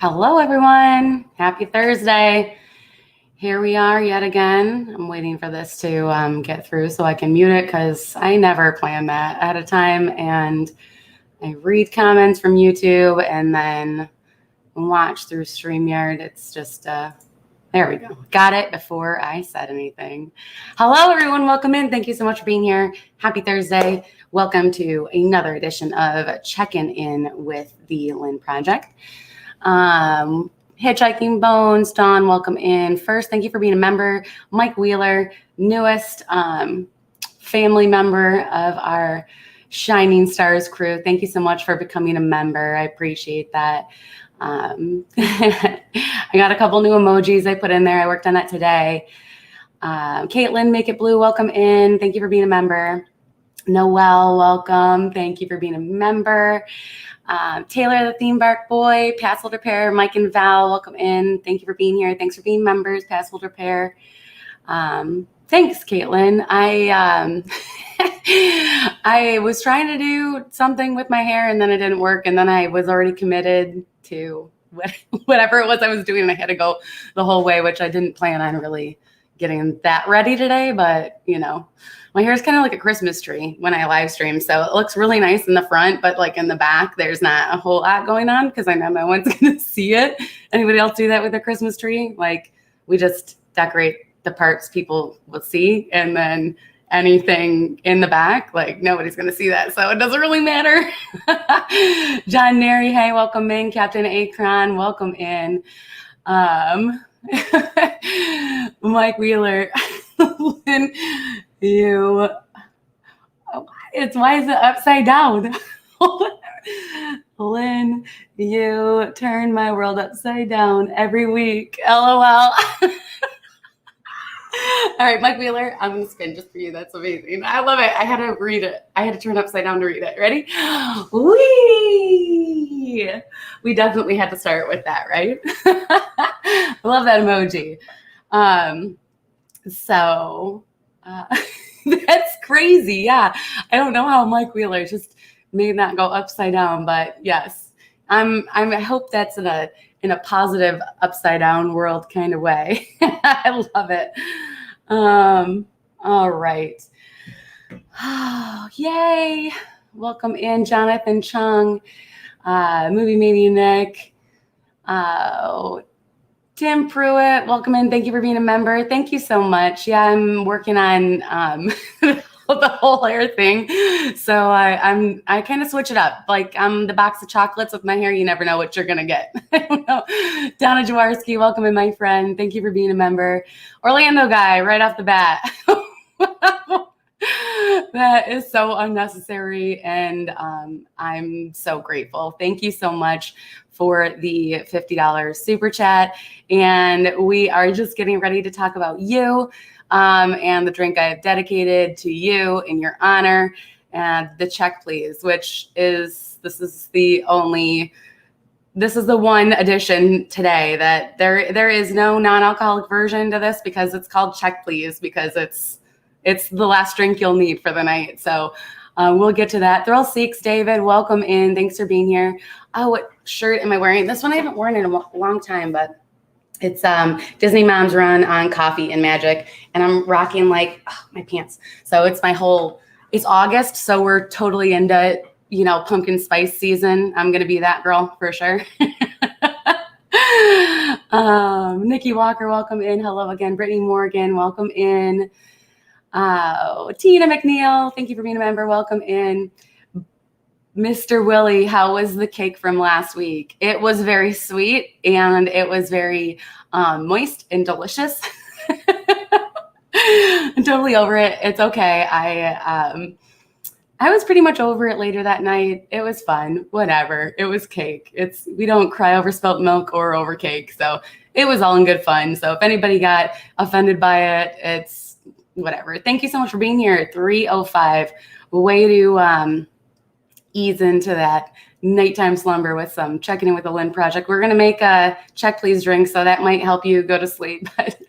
Hello, everyone. Happy Thursday. Here we are yet again. I'm waiting for this to get through so I can mute it because I never plan that ahead of time. And I read comments from YouTube and then watch through StreamYard. It's just, there we go. Got it before I said anything. Hello, everyone. Welcome in. Thank you so much for being here. Happy Thursday. Welcome to another edition of Checkin with the Lynn Project. Hitchhiking Bones, Dawn, welcome in. First, thank you for being a member. Mike Wheeler, newest family member of our Shining Stars crew. Thank you so much for becoming a member. I appreciate that. I got a couple new emojis I put in there. I worked on that today. Caitlin, Make It Blue, welcome in. Thank you for being a member. Noelle, welcome. Thank you for being a member. Taylor, the Theme Bark Boy, Password Repair, Mike and Val, welcome in. Thank you for being here. Thanks for being members, Password Repair. Thanks, Caitlin. I was trying to do something with my hair and then it didn't work. And then I was already committed to whatever it was I was doing. And I had to go the whole way, which I didn't plan on really getting that ready today. But, you know, my hair is kind of like a Christmas tree when I live stream. So it looks really nice in the front, but like in the back, there's not a whole lot going on because I know no one's going to see it. Anybody else do that with their Christmas tree? Like we just decorate the parts people will see and then anything in the back, like nobody's going to see that. So it doesn't really matter. John Neri, hey, welcome in. Captain Akron, welcome in. Mike Wheeler, Lynn, why is it upside down? Lynn, you turn my world upside down every week. LOL. All right, Mike Wheeler, I'm going to spin just for you. That's amazing. I love it. I had to read it. I had to turn upside down to read it. Ready? Whee! We definitely had to start with that, right? I love that emoji. That's crazy. Yeah. I don't know how Mike Wheeler just made that go upside down, but yes, I hope that's in a positive upside down world kind of way. I love it. All right. Oh, yay. Welcome in, Jonathan Chung, Movie Mania Nick, Tim Pruitt, welcome in. Thank you for being a member. Thank you so much. Yeah, I'm working on the whole hair thing. So I kind of switch it up. Like the box of chocolates with my hair, you never know what you're gonna get. I don't know. Donna Jaworski, welcome in, my friend. Thank you for being a member. Orlando guy, right off the bat. That is so unnecessary, and I'm so grateful. Thank you so much for the $50 super chat, and we are just getting ready to talk about you and the drink I have dedicated to you in your honor, and the check please, this is the one addition today that there is no non-alcoholic version to this because it's called check please because it's the last drink you'll need for the night. So we'll get to that. Thrill Seeks, David, welcome in. Thanks for being here. Oh, what shirt am I wearing? This one I haven't worn in a long time, but it's Disney Mom's Run on Coffee and Magic. And I'm rocking my pants. So it's it's August. So we're totally into, pumpkin spice season. I'm going to be that girl for sure. Nikki Walker, welcome in. Hello again. Brittany Morgan, welcome in. Tina McNeil, thank you for being a member. Welcome in. Mr. Willie, how was the cake from last week? It was very sweet and it was very moist and delicious. I'm totally over it. It's okay. I was pretty much over it later that night. It was fun. Whatever. It was cake. We don't cry over spilt milk or over cake. So it was all in good fun. So if anybody got offended by it, it's whatever. Thank you so much for being here. 3:05. Way to ease into that nighttime slumber with some Checking In with the Lynn Project. We're going to make a check please drink, so that might help you go to sleep. But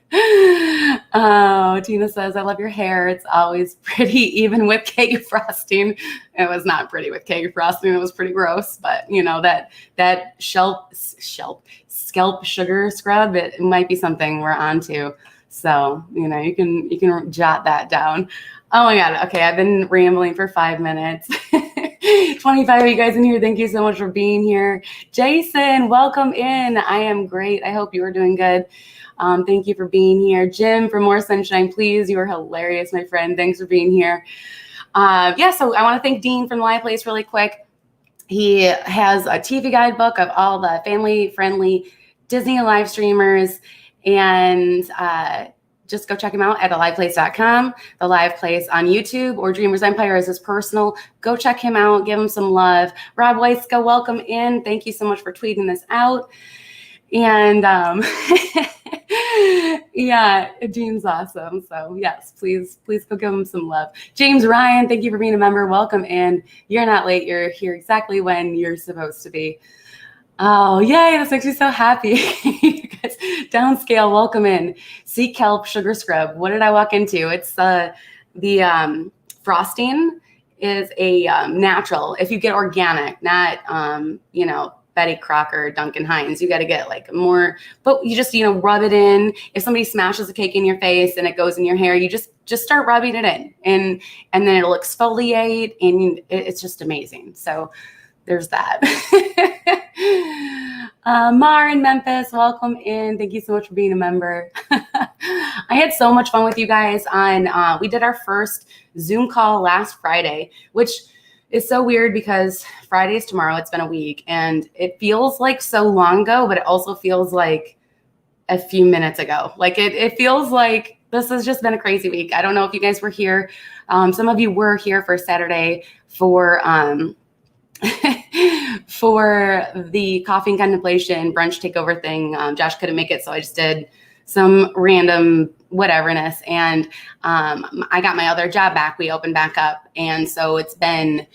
oh, Tina says, I love your hair. It's always pretty, even with cake frosting. It was not pretty with cake frosting. It was pretty gross. But you know, that scalp sugar scrub, it might be something we're onto. So, you know, you can jot that down. Oh my God. Okay. I've been rambling for 5 minutes. 25 of you guys in here. Thank you so much for being here. Jason, welcome in. I am great. I hope you are doing good. Thank you for being here. Jim, for more sunshine, please. You are hilarious, my friend. Thanks for being here. So I want to thank Dean from the Live Place really quick. He has a TV guidebook of all the family-friendly Disney live streamers, and just go check him out at theliveplace.com, The Live Place on YouTube, or Dreamers Empire is his personal. Go check him out. Give him some love. Rob Weiska, welcome in. Thank you so much for tweeting this out. And yeah, Dean's awesome. So yes, please go give him some love. James Ryan, thank you for being a member. Welcome in. You're not late. You're here exactly when you're supposed to be. Oh, yay. This makes me so happy. You guys, downscale, welcome in. Sea kelp sugar scrub. What did I walk into? It's the frosting is a natural. If you get organic, not, Betty Crocker, Duncan Hines, you got to get like more, but you just, rub it in. If somebody smashes a cake in your face and it goes in your hair, you just start rubbing it in, and then it'll exfoliate, and it's just amazing. So there's that. Mar in Memphis, welcome in. Thank you so much for being a member. I had so much fun with you guys on, we did our first Zoom call last Friday, which is so weird because Friday is tomorrow. It's been a week, and it feels like so long ago, but it also feels like a few minutes ago. Like it feels like this has just been a crazy week. I don't know if you guys were here. Some of you were here for Saturday for for the coffee and contemplation brunch takeover thing. Josh couldn't make it, so I just did some random whateverness. And I got my other job back. We opened back up. And so it's been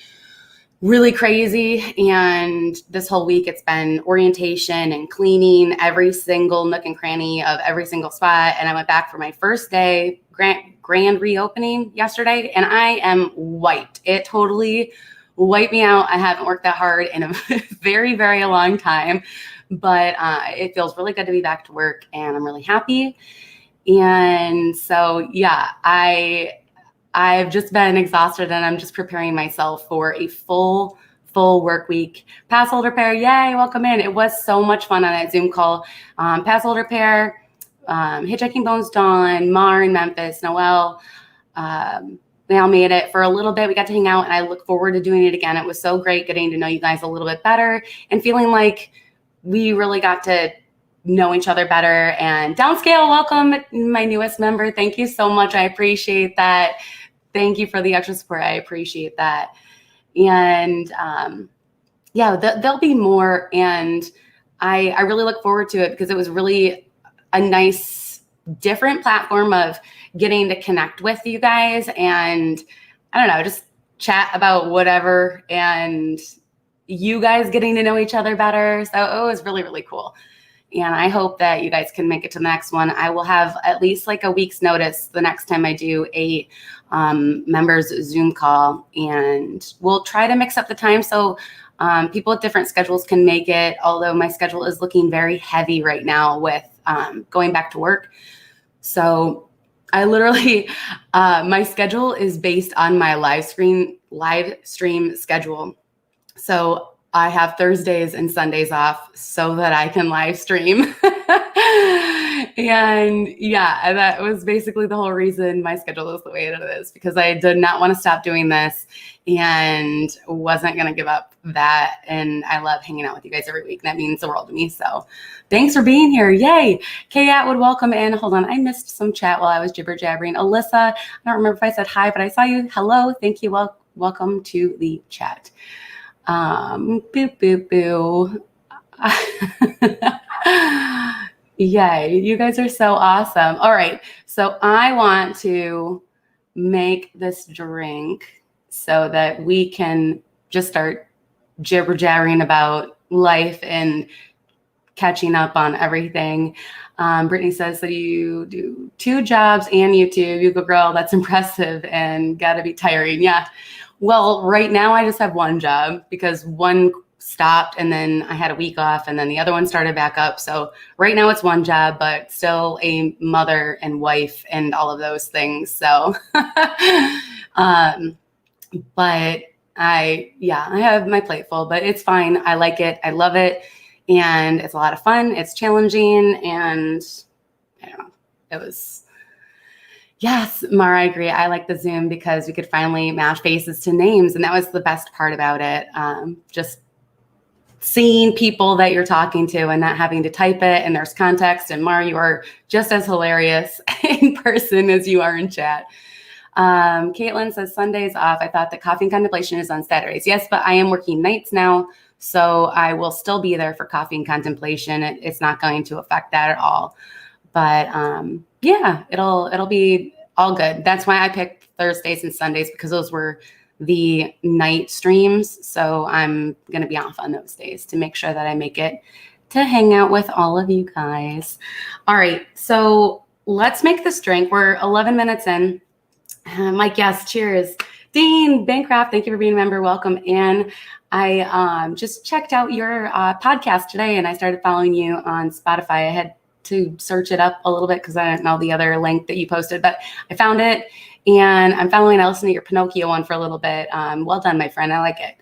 really crazy. And this whole week it's been orientation and cleaning every single nook and cranny of every single spot. And I went back for my first day, grand reopening yesterday, and I am wiped. It totally wiped me out. I haven't worked that hard in a very, very long time, but it feels really good to be back to work, and I'm really happy. And so, yeah, I've just been exhausted, and I'm just preparing myself for a full work week. Pass holder pair, yay, welcome in. It was so much fun on that Zoom call. Pass holder pair, Hitchhiking Bones Dawn, Mar in Memphis, Noelle, they all made it for a little bit. We got to hang out, and I look forward to doing it again. It was so great getting to know you guys a little bit better and feeling like we really got to know each other better. And downscale, welcome, my newest member. Thank you so much. I appreciate that. Thank you for the extra support. I appreciate that. And there'll be more. And I really look forward to it because it was really a nice, different platform of getting to connect with you guys and, I don't know, just chat about whatever, and you guys getting to know each other better. So it was really, really cool. And I hope that you guys can make it to the next one. I will have at least like a week's notice the next time I do a members Zoom call, and we'll try to mix up the time so people with different schedules can make it, although my schedule is looking very heavy right now with going back to work. So I literally, my schedule is based on my live stream schedule. So I have Thursdays and Sundays off so that I can live stream. And yeah, that was basically the whole reason my schedule is the way it is, because I did not want to stop doing this and wasn't going to give up that. And I love hanging out with you guys every week. That means the world to me. So thanks for being here. Yay. Kay Atwood, welcome in. Hold on. I missed some chat while I was jibber jabbering. Alyssa, I don't remember if I said hi, but I saw you. Hello. Thank you. Welcome to the chat. Boo, boo, boo. Yay, you guys are so awesome. All right, so I want to make this drink so that we can just start jibber-jabbering about life and catching up on everything. Brittany says that you do 2 jobs and YouTube. You go, girl, that's impressive and gotta be tiring. Yeah. Well, right now I just have 1 job because one stopped and then I had a week off and then the other one started back up. So right now it's 1 job, but still a mother and wife and all of those things. So, but I have my plate full, but it's fine. I like it. I love it. And it's a lot of fun. It's challenging. And I don't know, it was, yes, Mara, I agree. I like the Zoom because we could finally match faces to names. And that was the best part about it. Just seeing people that you're talking to and not having to type it and there's context. And Mara, you are just as hilarious in person as you are in chat. Caitlin says Sundays off. I thought that Coffee and Contemplation is on Saturdays. Yes, but I am working nights now. So I will still be there for Coffee and Contemplation. It's not going to affect that at all. But yeah, it'll be all good. That's why I picked Thursdays and Sundays because those were the night streams. So I'm going to be off on those days to make sure that I make it to hang out with all of you guys. All right. So let's make this drink. We're 11 minutes in. Mike, yes, cheers. Dean Bancroft, thank you for being a member. Welcome in. I just checked out your podcast today and I started following you on Spotify. I had to search it up a little bit because I didn't know the other link that you posted, but I found it and I'm following. I listened to your Pinocchio one for a little bit. Well done, my friend. I like it.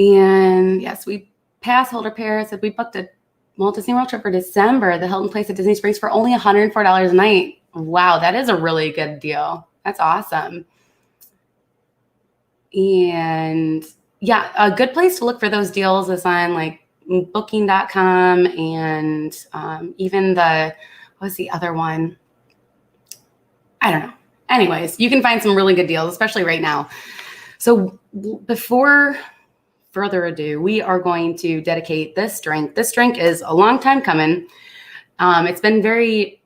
And yes, we passed Holder Pair. Said we booked a Walt Disney World trip for December, the Hilton Place at Disney Springs for only $104 a night. Wow, that is a really good deal. That's awesome. And yeah, a good place to look for those deals is on like booking.com and even what's the other one? I don't know. Anyways, you can find some really good deals, especially right now. So before further ado, we are going to dedicate this drink. This drink is a long time coming. It's been very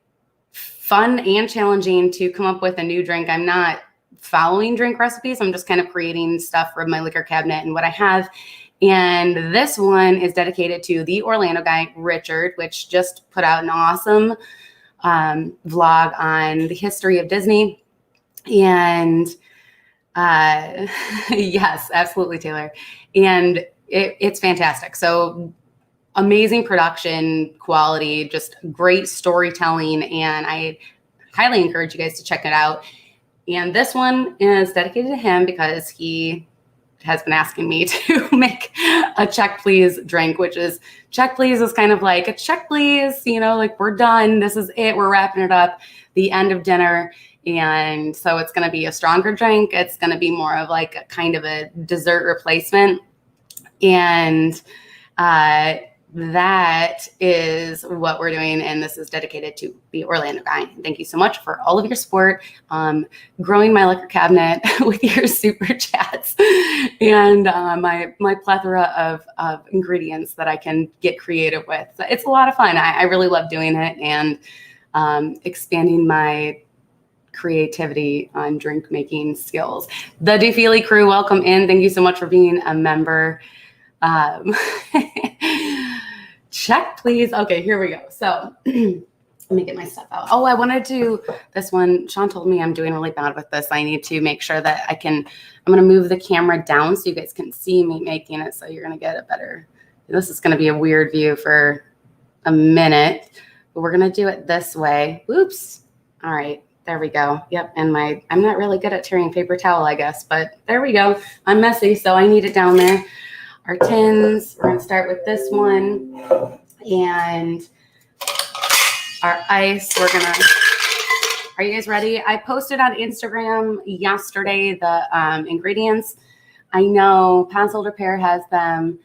fun and challenging to come up with a new drink. I'm not following drink recipes. I'm just kind of creating stuff from my liquor cabinet and what I have. And this one is dedicated to the Orlando guy, Richard, which just put out an awesome vlog on the history of Disney. And yes, absolutely, Taylor. And it's fantastic. So amazing production quality, just great storytelling. And I highly encourage you guys to check it out. And this one is dedicated to him because he has been asking me to make a check please drink, which is check please is kind of like a check please, like we're done. This is it. We're wrapping it up, the end of dinner. And so it's going to be a stronger drink. It's going to be more of like a kind of a dessert replacement. And that is what we're doing. And this is dedicated to the Orlando guy. Thank you so much for all of your support, growing my liquor cabinet with your super chats and my plethora of ingredients that I can get creative with. So it's a lot of fun. I really love doing it and expanding my creativity on drink making skills. The DeFeely crew, welcome in. Thank you so much for being a member. Check, please. Okay, here we go. So let me get my stuff out. Oh, I wanted to this one. Sean told me I'm doing really bad with this. I need to make sure that I'm going to move the camera down so you guys can see me making it. So you're going to get a better, this is going to be a weird view for a minute, but we're going to do it this way. Oops. All right. There we go. Yep. And I'm not really good at tearing paper towel, I guess, but there we go. I'm messy, so I need it down there. Our tins, we're going to start with this one. And our ice, are you guys ready? I posted on Instagram yesterday the ingredients. I know Holder Pair has them.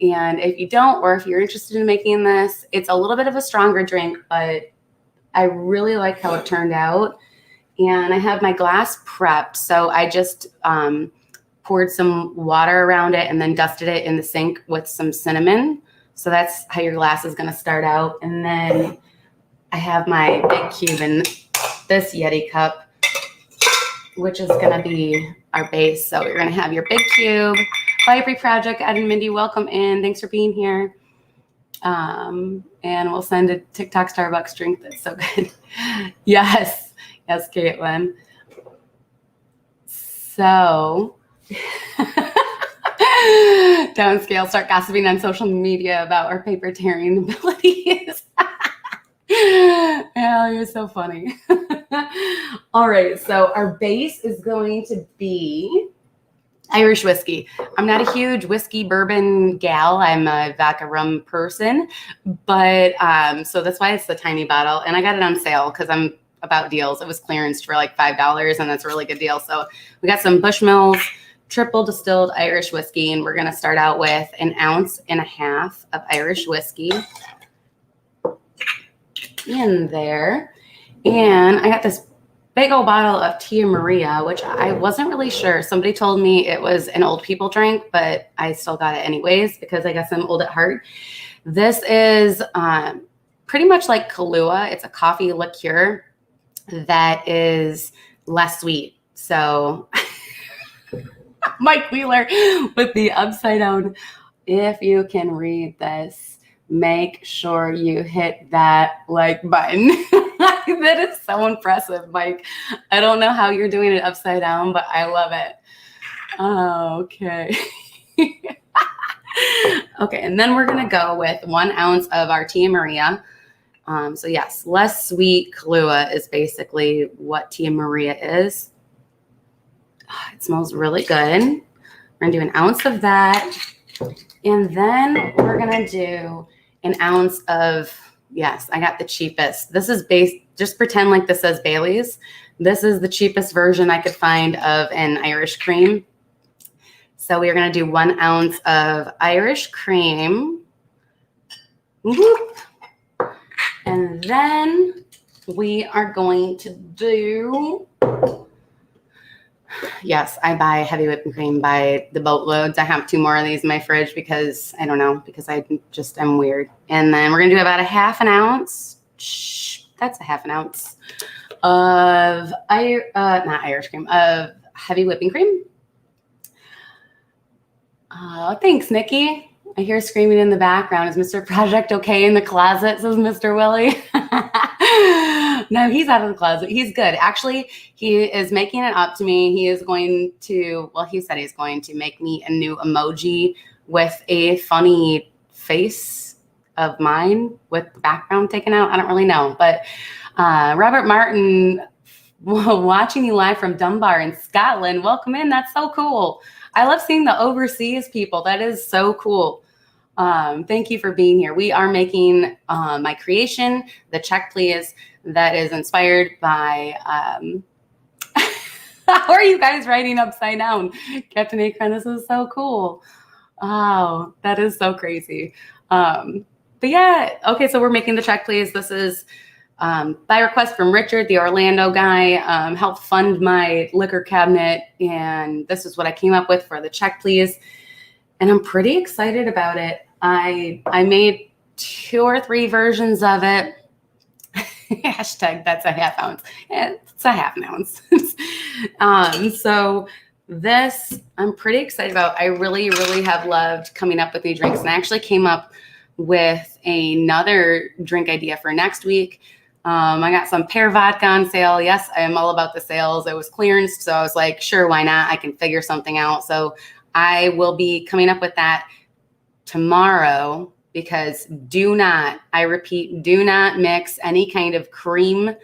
And if you don't, or if you're interested in making this, it's a little bit of a stronger drink, but I really like how it turned out. And I have my glass prepped. So I just poured some water around it and then dusted it in the sink with some cinnamon. So that's how your glass is going to start out. And then I have my big cube in this Yeti cup, which is going to be our base. So you're going to have your big cube, Library Project, Ed and Mindy, welcome in. Thanks for being here. And we'll send a TikTok Starbucks drink that's so good. Yes, Caitlin. So, downscale, start gossiping on social media about our paper tearing abilities. Yeah, you're so funny. All right, so our base is going to be Irish whiskey. I'm not a huge whiskey bourbon gal. I'm a vodka rum person, but so that's why it's the tiny bottle. And I got it on sale because I'm about deals. It was clearanced for like $5, and that's a really good deal. So we got some Bushmills triple distilled Irish whiskey, and we're going to start out with 1.5 ounces of Irish whiskey in there. And I got this big old bottle of Tia Maria, which I wasn't really sure. Somebody told me it was an old people drink, but I still got it anyways because I guess I'm old at heart. This is pretty much like Kahlua. It's a coffee liqueur that is less sweet. So Mike Wheeler with the upside down. If you can read this, make sure you hit that like button. That is so impressive, Mike. I don't know how you're doing it upside down, but I love it. Okay. Okay, and then we're going to go with 1 ounce of our Tia Maria. So yes, less sweet Kahlua is basically what Tia Maria is. It smells really good. We're going to do 1 ounce of that. And then we're going to do 1 ounce of, yes, I got the cheapest. This is just pretend like this says Bailey's. This is the cheapest version I could find of an Irish cream. So we are going to do 1 ounce of Irish cream. Whoop. And then we are going to do, yes, I buy heavy whipping cream by the boatloads. I have 2 more of these in my fridge because I don't know, because I just am weird. And then we're going to do about 1/2 ounce. That's 1/2 ounce of not Irish cream, of heavy whipping cream. Thanks, Nikki. I hear screaming in the background. Is Mr. Project okay in the closet? Says Mr. Willie. No, he's out of the closet. He's good. Actually, he is making it up to me. He is going to, well, he said he's going to make me a new emoji with a funny face of mine with the background taken out. I don't really know. But Robert Martin, watching you live from Dunbar in Scotland. Welcome in. That's so cool. I love seeing the overseas people. That is so cool. Thank you for being here. We are making my creation, the Check Please, that is inspired by, how are you guys writing upside down? Captain Akron, this is so cool. Oh, that is so crazy. But yeah, okay, so we're making the Check Please. This is by request from Richard, the Orlando guy, helped fund my liquor cabinet, and this is what I came up with for the Check Please. And I'm pretty excited about it. I made 2 or 3 versions of it. Hashtag that's 1/2 ounce. Yeah, it's 1/2 ounce. So this I'm pretty excited about. I really, really have loved coming up with new drinks. And I actually came up with another drink idea for next week. I got some pear vodka on sale. Yes, I am all about the sales. It was clearance, so I was like, sure, why not? I can figure something out. So I will be coming up with that tomorrow, because I repeat, do not mix any kind of cream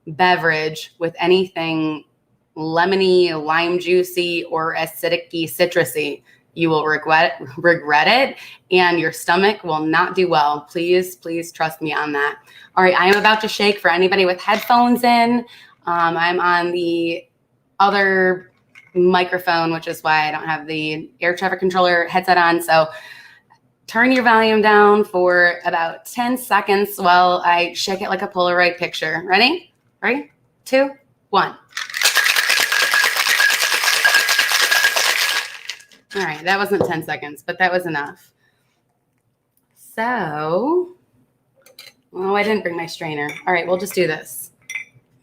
beverage with anything lemony, lime juicy, or acidic-y, citrusy. You will regret it, and your stomach will not do well. Please, please trust me on that. All right, I am about to shake for anybody with headphones in. I'm on the other microphone, which is why I don't have the air traffic controller headset on. So turn your volume down for about 10 seconds while I shake it like a Polaroid picture. Ready? 3, 2, 1. All right, that wasn't 10 seconds, but that was enough. So, oh, I didn't bring my strainer. All right, we'll just do this.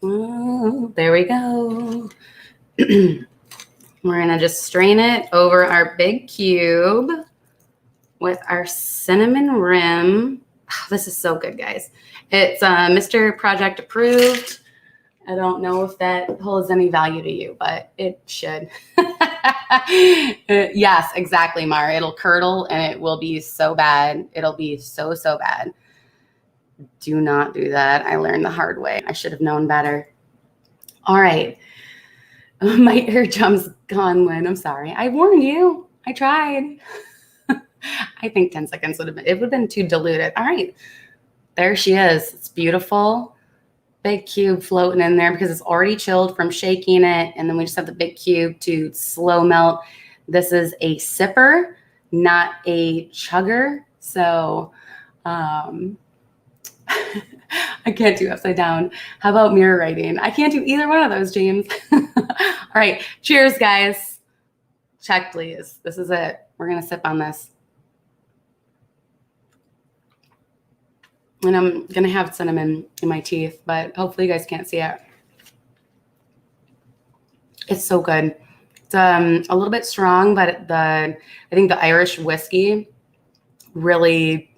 Oh, there we go. We're going to just strain it over our big cube with our cinnamon rim. Oh, this is so good, guys. It's Mr. Project approved. I don't know if that holds any value to you, but it should. Yes, exactly, Mar. It'll curdle and it will be so bad. It'll be so, so bad. Do not do that. I learned the hard way. I should have known better. All right. My eardrum's gone, Lynn. I'm sorry. I warned you. I tried. I think 10 seconds would have been, it would have been too diluted. All right. There she is. It's beautiful. Big cube floating in there because it's already chilled from shaking it. And then we just have the big cube to slow melt. This is a sipper, not a chugger. So I can't do upside down. How about mirror writing? I can't do either one of those, James. All right. Cheers, guys. Check, please. This is it. We're going to sip on this. And I'm going to have cinnamon in my teeth, but hopefully you guys can't see it. It's so good. It's a little bit strong, but I think the Irish whiskey really,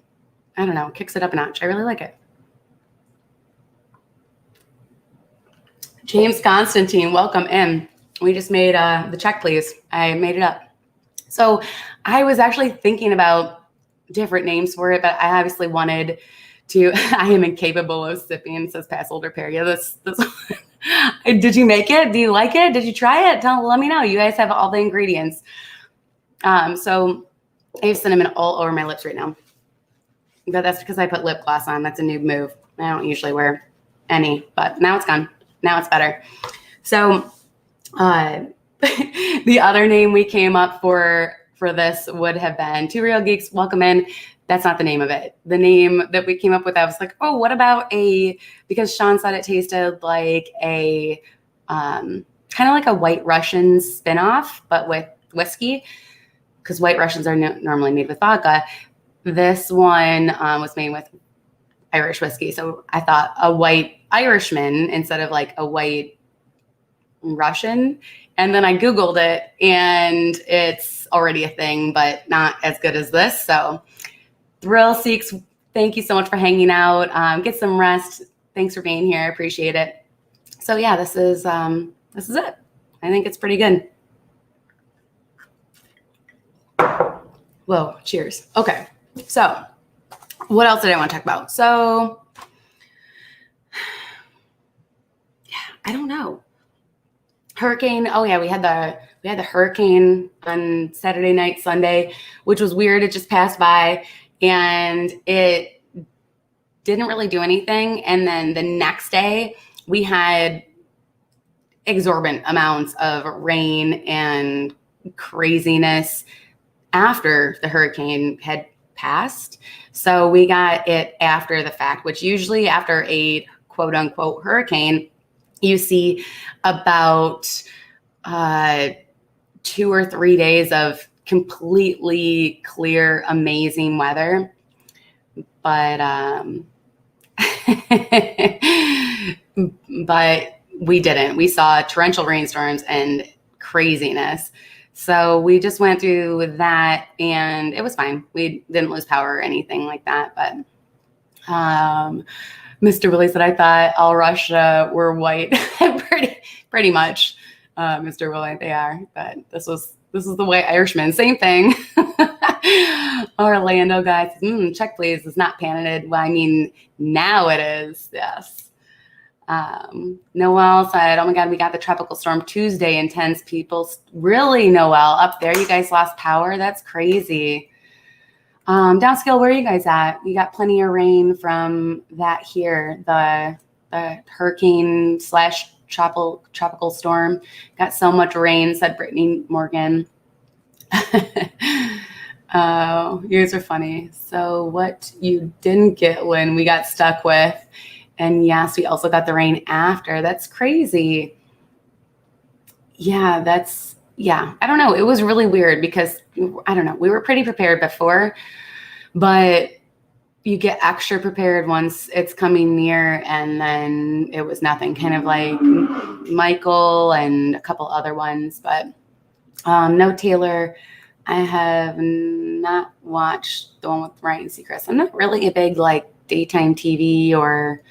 I don't know, kicks it up a notch. I really like it. James Constantine, welcome in. We just made the check, please. I made it up. So I was actually thinking about different names for it, but I obviously wanted to, I am incapable of sipping, says Pass Older Pair. Yeah, this did you make it? Do you like it? Did you try it? Let me know. You guys have all the ingredients. So I have cinnamon all over my lips right now. But that's because I put lip gloss on. That's a new move. I don't usually wear any, but now it's gone. Now it's better. So the other name we came up for this would have been Two Real Geeks, Welcome In. That's not the name of it. The name that we came up with, I was like, oh, what about because Sean said it tasted like a, kind of like a White Russian spinoff, but with whiskey, because White Russians are normally made with vodka. This one was made with Irish whiskey. So I thought a white Irishman instead of like a white Russian. And then I Googled it and it's already a thing, but not as good as this. So Thrill Seeks, thank you so much for hanging out. Get some rest. Thanks for being here. I appreciate it. So yeah, this is it. I think it's pretty good. Whoa, cheers. Okay. So what else did I want to talk about? So yeah, I don't know. Hurricane. Oh yeah, we had the hurricane on Saturday night, Sunday, which was weird. It just passed by. And it didn't really do anything. And then the next day, we had exorbitant amounts of rain and craziness after the hurricane had passed. So we got it after the fact, which usually after a quote unquote hurricane, you see about 2 or 3 days of completely clear, amazing weather. But but we didn't. We saw torrential rainstorms and craziness. So we just went through that and it was fine. We didn't lose power or anything like that. But Mr. Willie said, I thought all Russia were white. pretty much, Mr. Willie, they are. But this is the white Irishman. Same thing. Orlando guys, check please. It's not patented. Well, I mean, now it is. Yes. Noel said, oh my God, we got the tropical storm Tuesday. Intense people. Really, Noel, up there, you guys lost power? That's crazy. Downscale, where are you guys at? We got plenty of rain from that here. The hurricane / tropical storm. Got so much rain, said Brittany Morgan. Oh, yours are funny. So what you didn't get when we got stuck with, and yes, we also got the rain after. That's crazy. Yeah, I don't know. It was really weird because I don't know. We were pretty prepared before, but you get extra prepared once it's coming near, and then it was nothing, kind of like Michael and a couple other ones. But No, Taylor, I have not watched the one with Ryan Seacrest. I'm not really a big like daytime TV or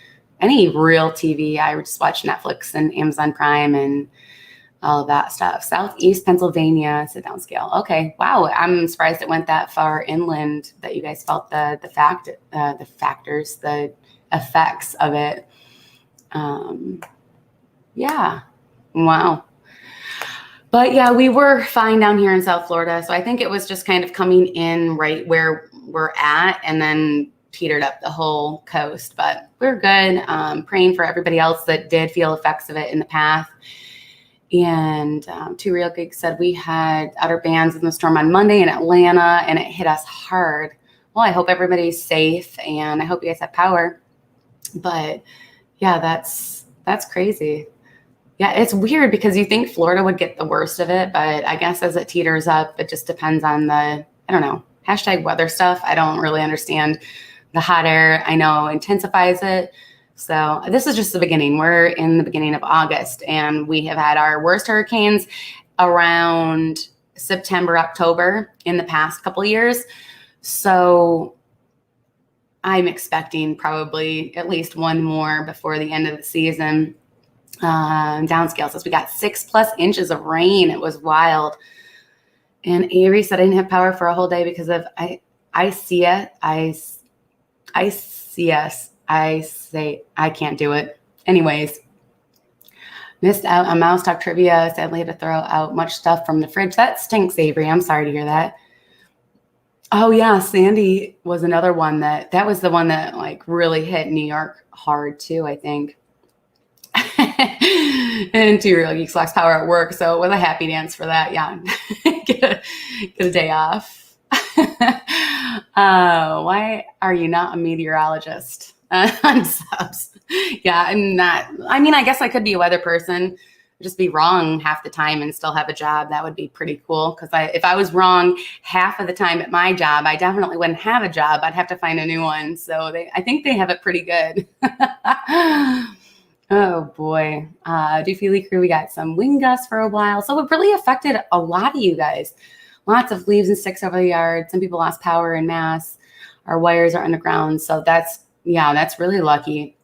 any real TV. I would just watch Netflix and Amazon Prime and all of that stuff. Southeast Pennsylvania, sit down scale. Okay, wow. I'm surprised it went that far inland that you guys felt the factors, the effects of it. Yeah, wow. But yeah, we were fine down here in South Florida. So I think it was just kind of coming in right where we're at and then teetered up the whole coast. But we're good. Praying for everybody else that did feel effects of it in the path. And Two Real Geeks said we had outer bands in the storm on Monday in Atlanta and it hit us hard. Well, I hope everybody's safe and I hope you guys have power. But yeah, that's crazy. Yeah, it's weird because you think Florida would get the worst of it, but I guess as it teeters up, it just depends on the, I don't know, hashtag weather stuff. I don't really understand the hot air. I know intensifies it. So this is just the beginning. We're in the beginning of August and we have had our worst hurricanes around September, October in the past couple of years. So I'm expecting probably at least one more before the end of the season. Downscale says we got 6+ inches of rain. It was wild. And Avery said I didn't have power for a whole day because of I see it. I say I can't do it. Anyways, missed out on Mouse Talk trivia. Sadly, had to throw out much stuff from the fridge. That stinks, Avery. I'm sorry to hear that. Oh yeah, Sandy was another one that was the one that like really hit New York hard too, I think. And Two Real Geeks lost power at work, so it was a happy dance for that. Yeah, get a day off. Why are you not a meteorologist on subs? Yeah, I'm not. I mean, I guess I could be a weather person, just be wrong half the time and still have a job. That would be pretty cool. Because if I was wrong half of the time at my job, I definitely wouldn't have a job. I'd have to find a new one. So I think they have it pretty good. Oh boy. Doofy Crew, we got some wind gusts for a while. So it really affected a lot of you guys. Lots of leaves and sticks over the yard. Some people lost power en masse. Our wires are underground. So that's really lucky.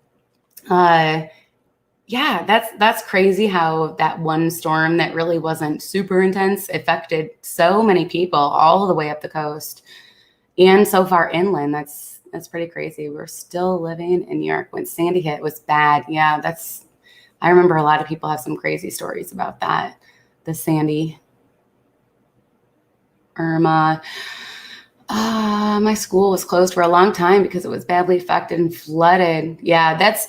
Yeah, that's crazy how that one storm that really wasn't super intense affected so many people all the way up the coast and so far inland. That's pretty crazy. We're still living in New York when Sandy hit. It was bad. Yeah, I remember a lot of people have some crazy stories about that. The Sandy, Irma. My school was closed for a long time because it was badly affected and flooded. Yeah, that's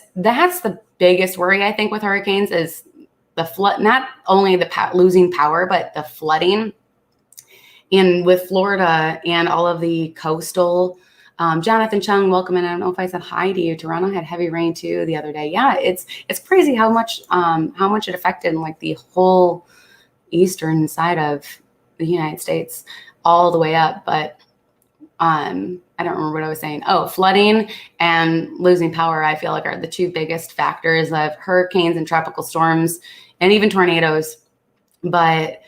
the biggest worry, I think, with hurricanes is the flood, not only the losing power, but the flooding. And with Florida and all of the coastal, Jonathan Chung, welcome in. I don't know if I said hi to you. Toronto had heavy rain too the other day. Yeah, it's crazy how much it affected like the whole eastern side of the United States all the way up. But I don't remember what I was saying. Oh, flooding and losing power, I feel like are the two biggest factors of hurricanes and tropical storms and even tornadoes. But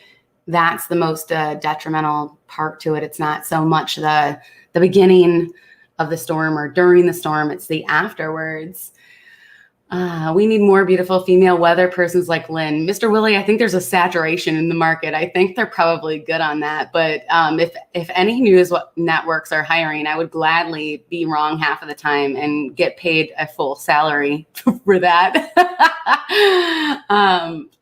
that's the most detrimental part to it. It's not so much the beginning of the storm or during the storm. It's the afterwards. We need more beautiful female weather persons like Lynn. Mr. Willie, I think there's a saturation in the market. I think they're probably good on that. But if any news networks are hiring, I would gladly be wrong half of the time and get paid a full salary for that.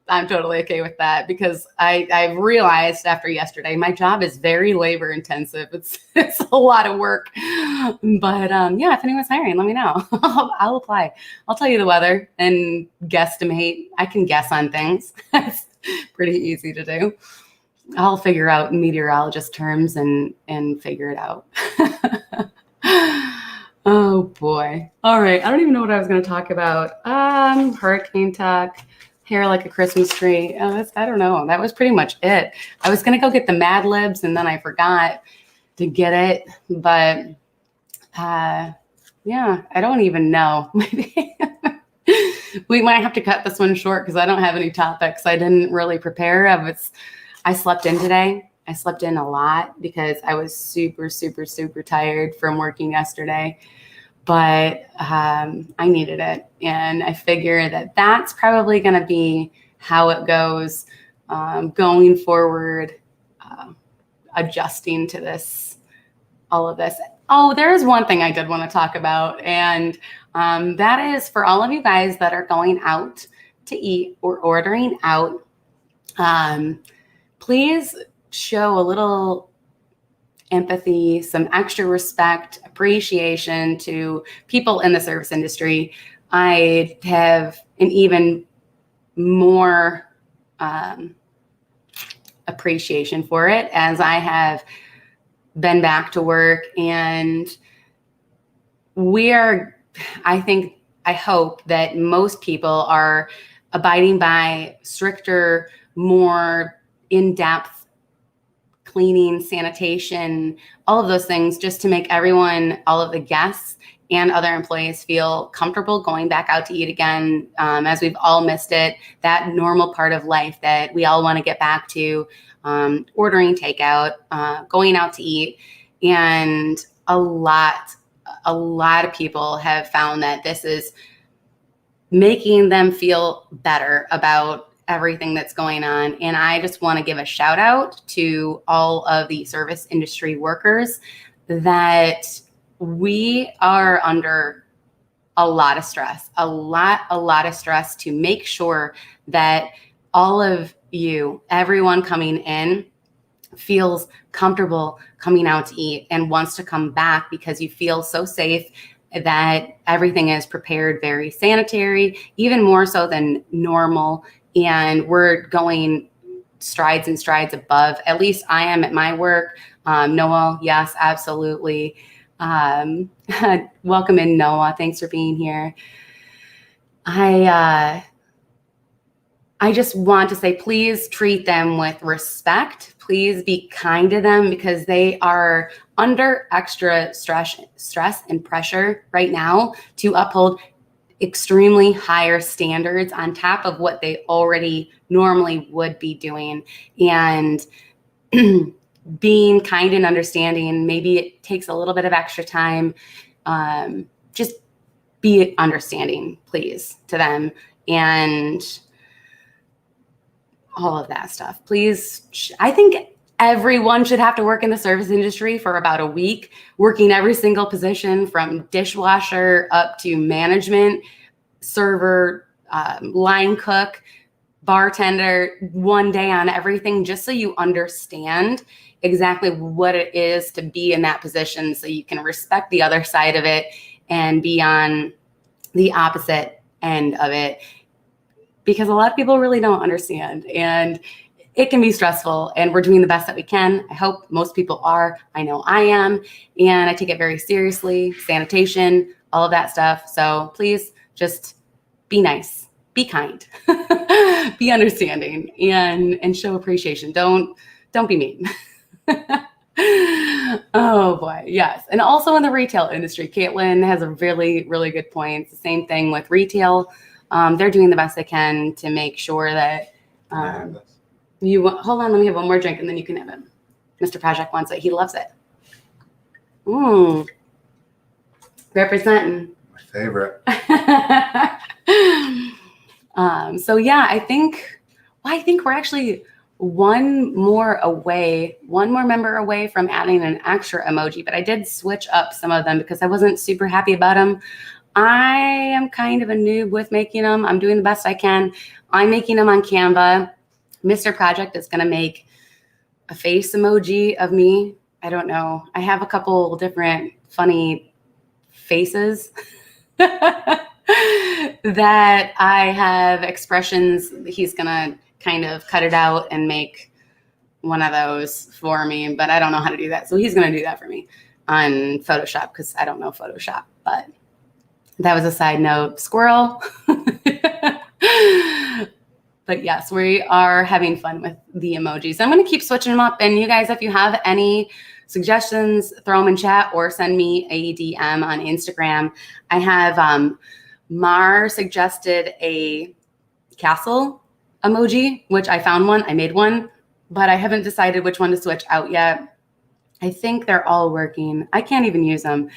I'm totally okay with that because I've realized after yesterday, my job is very labor intensive. It's a lot of work. But yeah, if anyone's hiring, let me know. I'll apply. I'll tell you the weather and guesstimate. I can guess on things. It's pretty easy to do. I'll figure out meteorologist terms and figure it out. Oh boy. All right. I don't even know what I was going to talk about. Hurricane talk. Hair like a Christmas tree. I don't know. That was pretty much it. I was going to go get the Mad Libs and then I forgot to get it. But yeah, I don't even know. Maybe we might have to cut this one short because I don't have any topics. I didn't really prepare. I slept in today. I slept in a lot because I was super, super, super tired from working yesterday. But I needed it. And I figure that that's probably going to be how it goes going forward, adjusting to this, all of this. Oh, there's one thing I did want to talk about. And that is for all of you guys that are going out to eat or ordering out, please show a little empathy, some extra respect, appreciation to people in the service industry. I have an even more appreciation for it as I have been back to work, and I hope that most people are abiding by stricter, more in-depth cleaning, sanitation, all of those things, just to make everyone, all of the guests and other employees feel comfortable going back out to eat again, as we've all missed it, that normal part of life that we all want to get back to, ordering takeout, going out to eat. And a lot of people have found that this is making them feel better about everything that's going on. And I just want to give a shout out to all of the service industry workers that we are under a lot of stress, a lot of stress to make sure that all of you, everyone coming in, feels comfortable coming out to eat and wants to come back because you feel so safe, that everything is prepared very sanitary, even more so than normal. And we're going strides and strides above. At least I am at my work. Noah, yes, absolutely. Welcome in, Noah. Thanks for being here. I just want to say, please treat them with respect. Please be kind to them because they are under extra stress and pressure right now to uphold extremely higher standards on top of what they already normally would be doing. And being kind and understanding, maybe it takes a little bit of extra time. Just be understanding, please, to them, and all of that stuff. Please, I think everyone should have to work in the service industry for about a week, working every single position from dishwasher up to management, server, line cook, bartender, one day on everything, just so you understand exactly what it is to be in that position, so you can respect the other side of it and be on the opposite end of it, because a lot of people really don't understand, and it can be stressful, and we're doing the best that we can. I hope most people are. I know I am, and I take it very seriously. Sanitation, all of that stuff. So please just be nice, be kind, be understanding, and show appreciation. Don't be mean. Oh boy, yes. And also in the retail industry, Caitlin has a really, really good point. It's the same thing with retail. They're doing the best they can to make sure that hold on, let me have one more drink and then you can have it. Mr. Project wants it. He loves it. Representing. My favorite. So yeah, I think we're actually one more member away from adding an extra emoji, but I did switch up some of them because I wasn't super happy about them. I am kind of a noob with making them. I'm doing the best I can. I'm making them on Canva. Mr. Project is going to make a face emoji of me. I don't know. I have a couple different funny faces that I have expressions. He's going to kind of cut it out and make one of those for me, but I don't know how to do that. So he's going to do that for me on Photoshop because I don't know Photoshop, but that was a side note. Squirrel. But yes, we are having fun with the emojis. So I'm going to keep switching them up. And you guys, if you have any suggestions, throw them in chat or send me a DM on Instagram. I have Mar suggested a castle emoji, which I found one. I made one. but I haven't decided which one to switch out yet. I think they're all working. I can't even use them.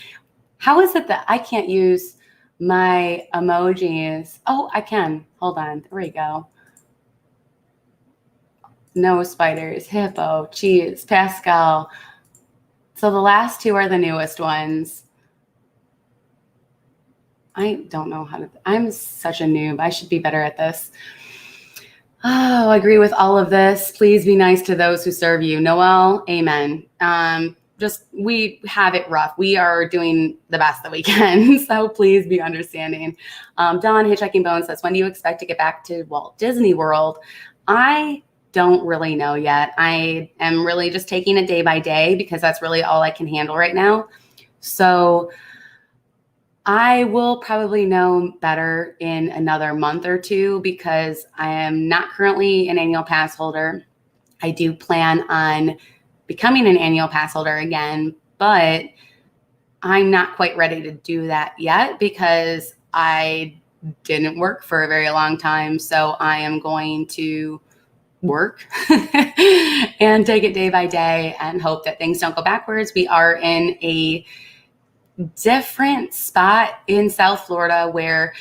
How is it that I can't use my emojis? Oh, I can. Hold on. There we go. No spiders, hippo, cheese, Pascal. So the last two are the newest ones. I don't know how to, I'm such a noob. I should be better at this. Oh, I agree with all of this. Please be nice to those who serve you. Noel, amen. We have it rough. We are doing the best that we can. So please be understanding. Don Hitchhiking Bone says, when do you expect to get back to Walt Disney World? I don't really know yet. I am really just taking it day by day because that's really all I can handle right now. So I will probably know better in another month or two because I am not currently an annual pass holder. I do plan on becoming an annual pass holder again, but I'm not quite ready to do that yet because I didn't work for a very long time. So I am going to work and take it day by day and hope that things don't go backwards. We are in a different spot in South Florida where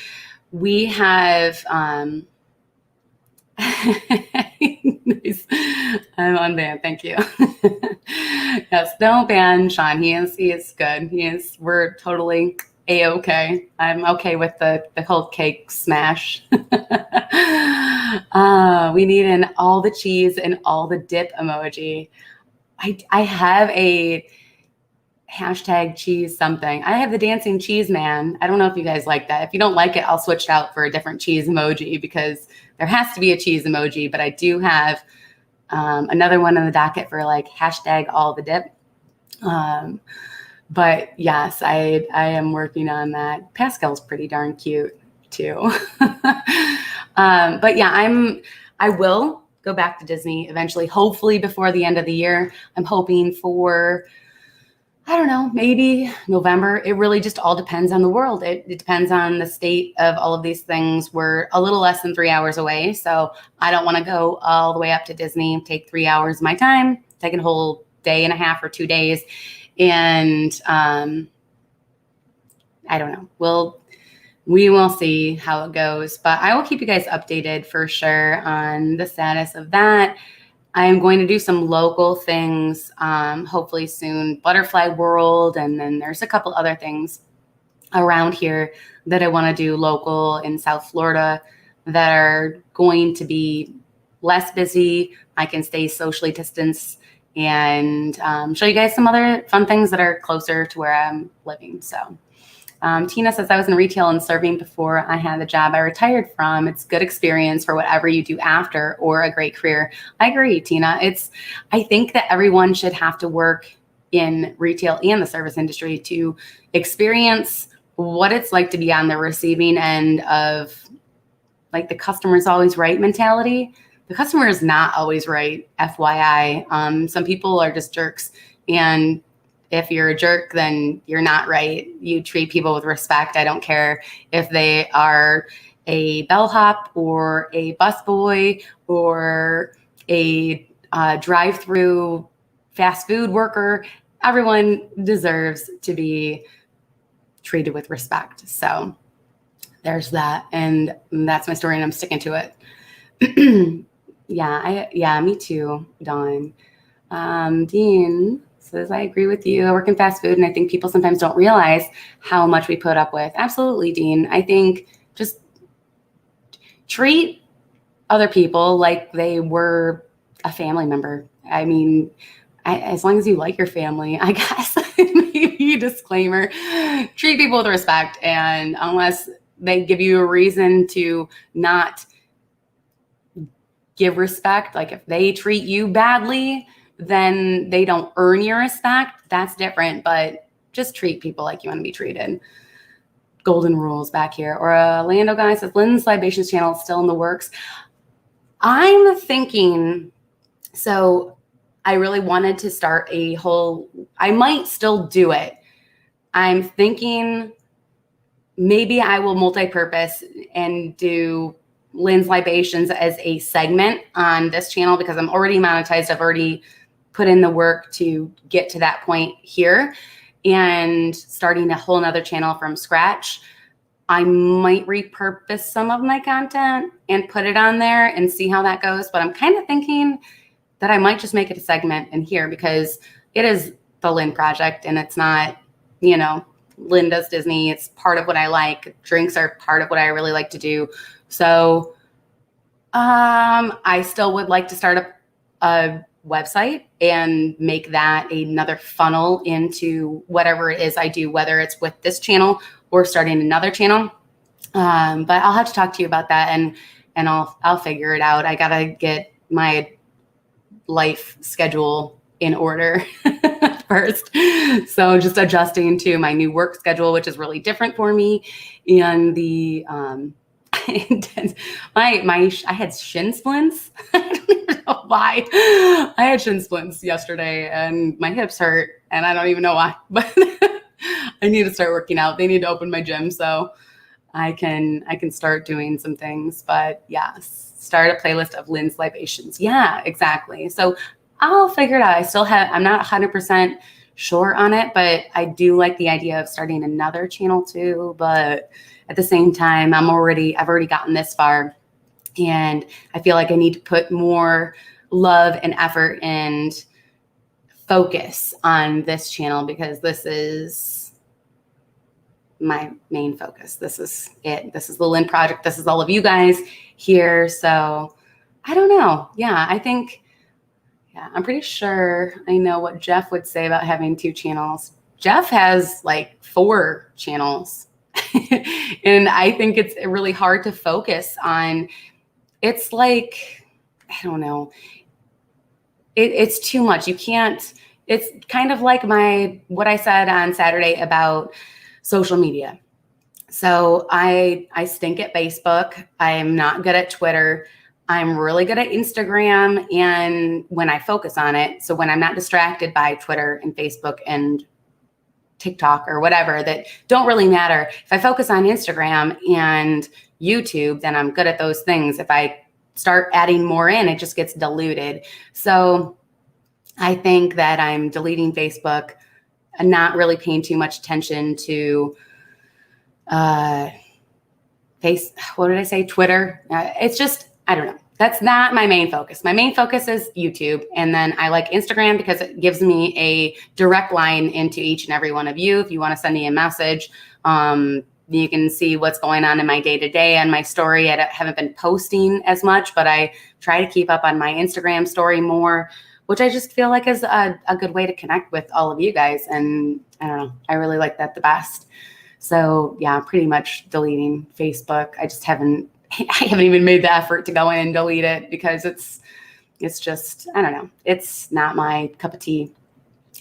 we have nice. I'm on ban. Thank you. Yes, don't ban Sean. He is good. We're totally A-okay. I'm okay with the whole cake smash. We need an all the cheese and all the dip emoji. I have a hashtag cheese something. I have the dancing cheese man. I don't know if you guys like that. If you don't like it, I'll switch it out for a different cheese emoji because there has to be a cheese emoji, but I do have another one on the docket for like hashtag all the dip. But yes, I am working on that. Pascal's pretty darn cute too. But yeah, I will go back to Disney eventually, hopefully before the end of the year. I'm hoping for, I don't know, maybe November. It really just all depends on the world. It depends on the state of all of these things. We're a little less than 3 hours away. So I don't want to go all the way up to Disney, take 3 hours of my time, take a whole day and a half or 2 days. And I don't know. We will see how it goes, but I will keep you guys updated for sure on the status of that. I am going to do some local things, hopefully soon, Butterfly World, and then there's a couple other things around here that I want to do local in South Florida that are going to be less busy. I can stay socially distanced and show you guys some other fun things that are closer to where I'm living. So Tina says, I was in retail and serving before I had the job I retired from. It's good experience for whatever you do after or a great career. I agree, Tina. I think that everyone should have to work in retail and the service industry to experience what it's like to be on the receiving end of like the customer's always right mentality. The customer is not always right, FYI. Some people are just jerks, and if you're a jerk, then you're not right. You treat people with respect. I don't care if they are a bellhop or a busboy or a drive-through fast food worker. Everyone deserves to be treated with respect. So there's that. And that's my story, and I'm sticking to it. Yeah, me too, Dawn. Dean says, I agree with you. I work in fast food, and I think people sometimes don't realize how much we put up with. Absolutely, Dean. I think just treat other people like they were a family member. I mean, as long as you like your family, I guess. Maybe disclaimer, treat people with respect, and unless they give you a reason to not give respect, like if they treat you badly, then they don't earn your respect. That's different, but just treat people like you want to be treated. Golden rules back here. Or a Lando guy says, Lynn's Libations channel is still in the works. I'm thinking, so I really wanted to start I might still do it. I'm thinking maybe I will multi-purpose and do Lynn's Libations as a segment on this channel because I'm already monetized. I've already put in the work to get to that point here, and starting a whole nother channel from scratch. I might repurpose some of my content and put it on there and see how that goes. But I'm kind of thinking that I might just make it a segment in here because it is the Lynn Project and it's not, you know, Lynn does Disney. It's part of what I like. Drinks are part of what I really like to do. So I still would like to start a website and make that another funnel into whatever it is I do, whether it's with this channel or starting another channel. But I'll have to talk to you about that and I'll figure it out. I gotta get my life schedule in order first. So just adjusting to my new work schedule, which is really different for me. And the I had shin splints. I don't even know why. I had shin splints yesterday and my hips hurt and I don't even know why, but I need to start working out. They need to open my gym so I can start doing some things. But yeah, start a playlist of Lynn's Libations. Yeah, exactly. So I'll figure it out. I'm not 100% sure on it, but I do like the idea of starting another channel too. But at the same time, I've already gotten this far and I feel like I need to put more love and effort and focus on this channel because this is my main focus. This is it. This is the Lynn Project. This is all of you guys here. So I don't know. Yeah, I'm pretty sure I know what Jeff would say about having 2 channels. Jeff has like 4 channels. And I think it's really hard to focus on. It's like, I don't know. It's too much. You can't, it's kind of like what I said on Saturday about social media. So I stink at Facebook. I'm not good at Twitter. I'm really good at Instagram and when I focus on it. So when I'm not distracted by Twitter and Facebook and TikTok or whatever that don't really matter. If I focus on Instagram and YouTube, then I'm good at those things. If I start adding more in, it just gets diluted. So I think that I'm deleting Facebook and not really paying too much attention to Twitter. It's just, I don't know. That's not my main focus. My main focus is YouTube. And then I like Instagram because it gives me a direct line into each and every one of you. If you want to send me a message, you can see what's going on in my day-to-day and my story. I haven't been posting as much, but I try to keep up on my Instagram story more, which I just feel like is a good way to connect with all of you guys. And I don't know, I really like that the best. So yeah, pretty much deleting Facebook. I haven't even made the effort to go in and delete it because it's just, I don't know. It's not my cup of tea.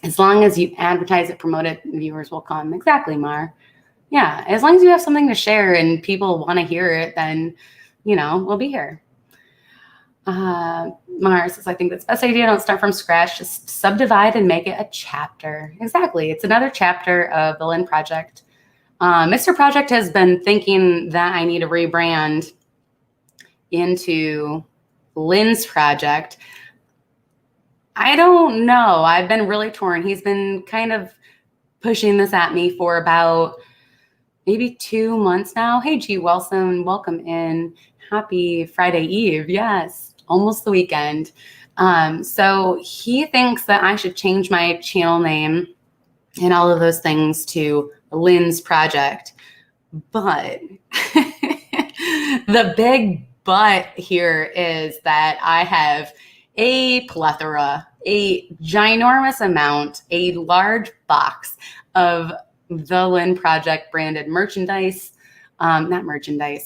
As long as you advertise it, promote it, viewers will come. Exactly, Mar. Yeah, as long as you have something to share and people want to hear it, then, we'll be here. Mar says, I think that's the best idea. Don't start from scratch. Just subdivide and make it a chapter. Exactly. It's another chapter of the Lynn Project. Mr. Project has been thinking that I need to rebrand into Lynn's Project. I don't know. I've been really torn. He's been kind of pushing this at me for about maybe 2 months now. Hey, G. Wilson, welcome in. Happy Friday Eve. Yes, almost the weekend. So he thinks that I should change my channel name and all of those things to Lynn's Project. But the big but here is that I have a plethora, a ginormous amount, a large box of the Lynn Project branded merchandise,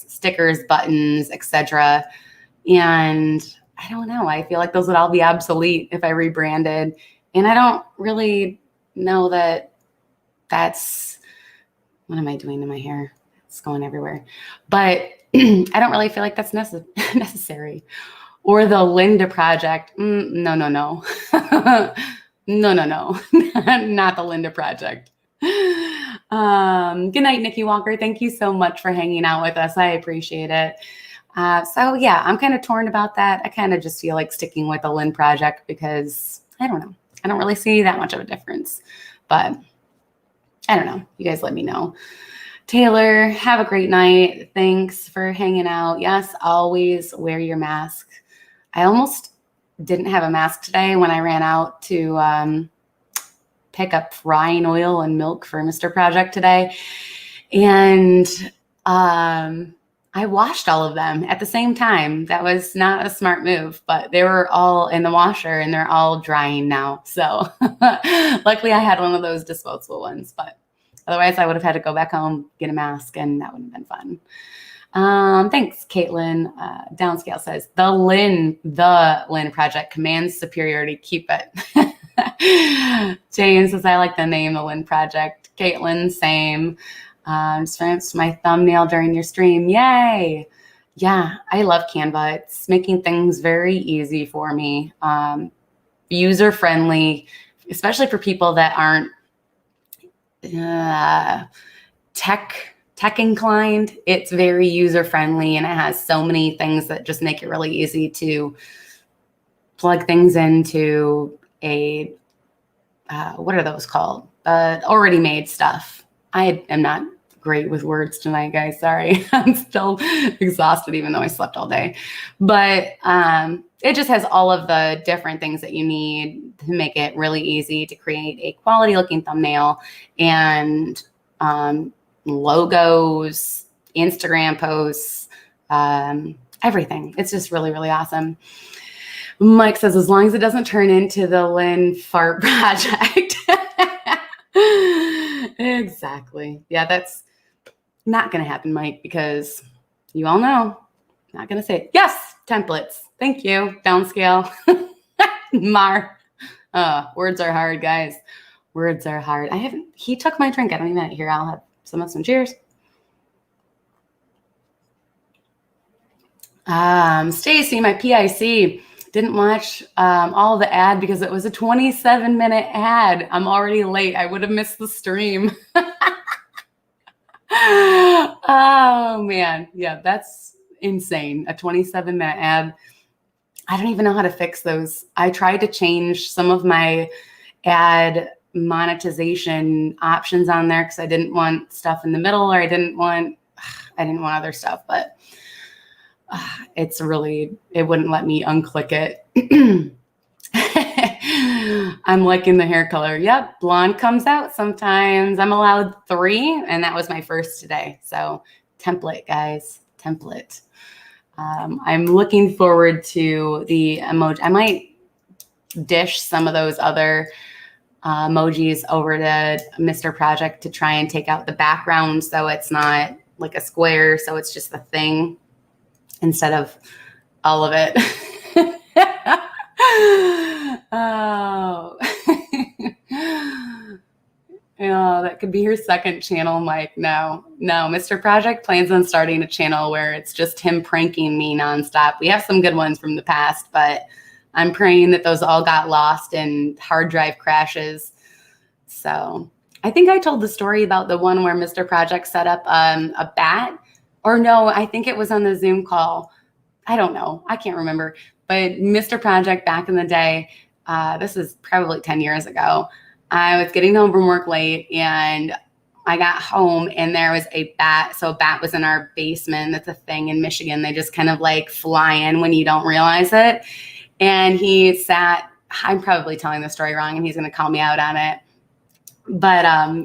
stickers, buttons, etc. And I don't know, I feel like those would all be obsolete if I rebranded. And I don't really know that's, what am I doing to my hair? It's going everywhere. But I don't really feel like that's necessary. Or the Linda Project. No. No. Not the Linda Project. Good night, Nikki Walker. Thank you so much for hanging out with us. I appreciate it. So yeah, I'm kind of torn about that. I kind of just feel like sticking with the Lynn Project because I don't know. I don't really see that much of a difference, but I don't know. You guys let me know. Taylor, have a great night. Thanks for hanging out. Yes, always wear your mask. I almost didn't have a mask today when I ran out to pick up frying oil and milk for Mr. Project today. And I washed all of them at the same time. That was not a smart move, but they were all in the washer and they're all drying now. So luckily I had one of those disposable ones, but otherwise I would have had to go back home, get a mask, and that wouldn't have been fun. Thanks, Caitlin. Downscale says, the Lynn Project commands superiority. Keep it. Jane says, I like the name, the Lynn Project. Caitlin, same. Just finished my thumbnail during your stream. Yay. Yeah, I love Canva. It's making things very easy for me. User-friendly, especially for people that aren't tech inclined. It's very user-friendly, and it has so many things that just make it really easy to plug things into a, what are those called? Already made stuff. I am not great with words tonight, guys. Sorry. I'm still exhausted, even though I slept all day. But it just has all of the different things that you need to make it really easy to create a quality looking thumbnail and logos, Instagram posts, everything. It's just really, really awesome. Mike says, as long as it doesn't turn into the Lynn Fart Project. Exactly. Yeah, that's not going to happen, Mike, because you all know, not going to say it. Yes, templates. Thank you. Downscale. Mar. Words are hard, guys. Words are hard. He took my drink. I don't even here. I'll have some cheers. Stacy, my PIC. Didn't watch all the ad because it was a 27-minute ad. I'm already late. I would have missed the stream. Oh, man. Yeah, that's insane. A 27-minute ad. I don't even know how to fix those. I tried to change some of my ad monetization options on there because I didn't want stuff in the middle, or I didn't want other stuff, but it wouldn't let me unclick it. I'm liking the hair color. Yep, blonde comes out sometimes. I'm allowed 3, and that was my first today. So template, guys, template. I'm looking forward to the emoji. I might dish some of those other emojis over to Mr. Project to try and take out the background so it's not like a square, so it's just the thing instead of all of it. Oh. That could be your second channel, Mike. No, Mr. Project plans on starting a channel where it's just him pranking me nonstop. We have some good ones from the past, but I'm praying that those all got lost in hard drive crashes. So I think I told the story about the one where Mr. Project set up a bat, or no, I think it was on the Zoom call. I don't know. I can't remember. But Mr. Project back in the day, this is probably 10 years ago, I was getting home from work late and I got home and there was a bat. So a bat was in our basement. That's a thing in Michigan. They just kind of like fly in when you don't realize it. And he sat, I'm probably telling the story wrong and he's going to call me out on it. But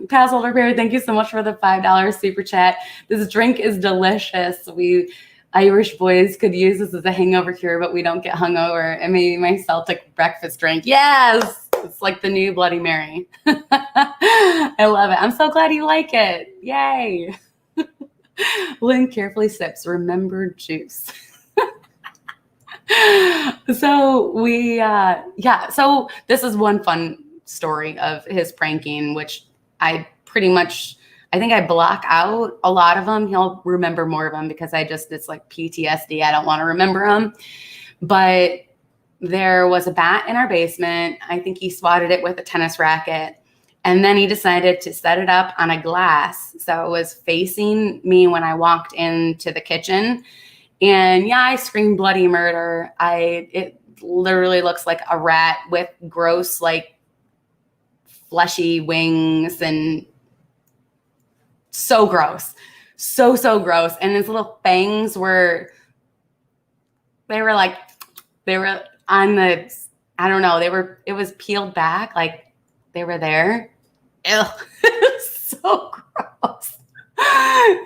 Pass Holder Bear, thank you so much for the $5 super chat. This drink is delicious. We Irish boys could use this as a hangover cure, but we don't get hungover. And maybe my Celtic breakfast drink. Yes, it's like the new Bloody Mary. I love it. I'm so glad you like it. Yay. Lynn carefully sips remembered juice. So so this is one fun story of his pranking, which I think I block out a lot of them. He'll remember more of them because it's like PTSD. I don't want to remember them. But there was a bat in our basement. I think he swatted it with a tennis racket. And then he decided to set it up on a glass. So it was facing me when I walked into the kitchen. And yeah, I scream bloody murder. It literally looks like a rat with gross, like fleshy wings, and so gross. So gross. And his little fangs they were on the, I don't know, it was peeled back, like they were there. Ew. So gross.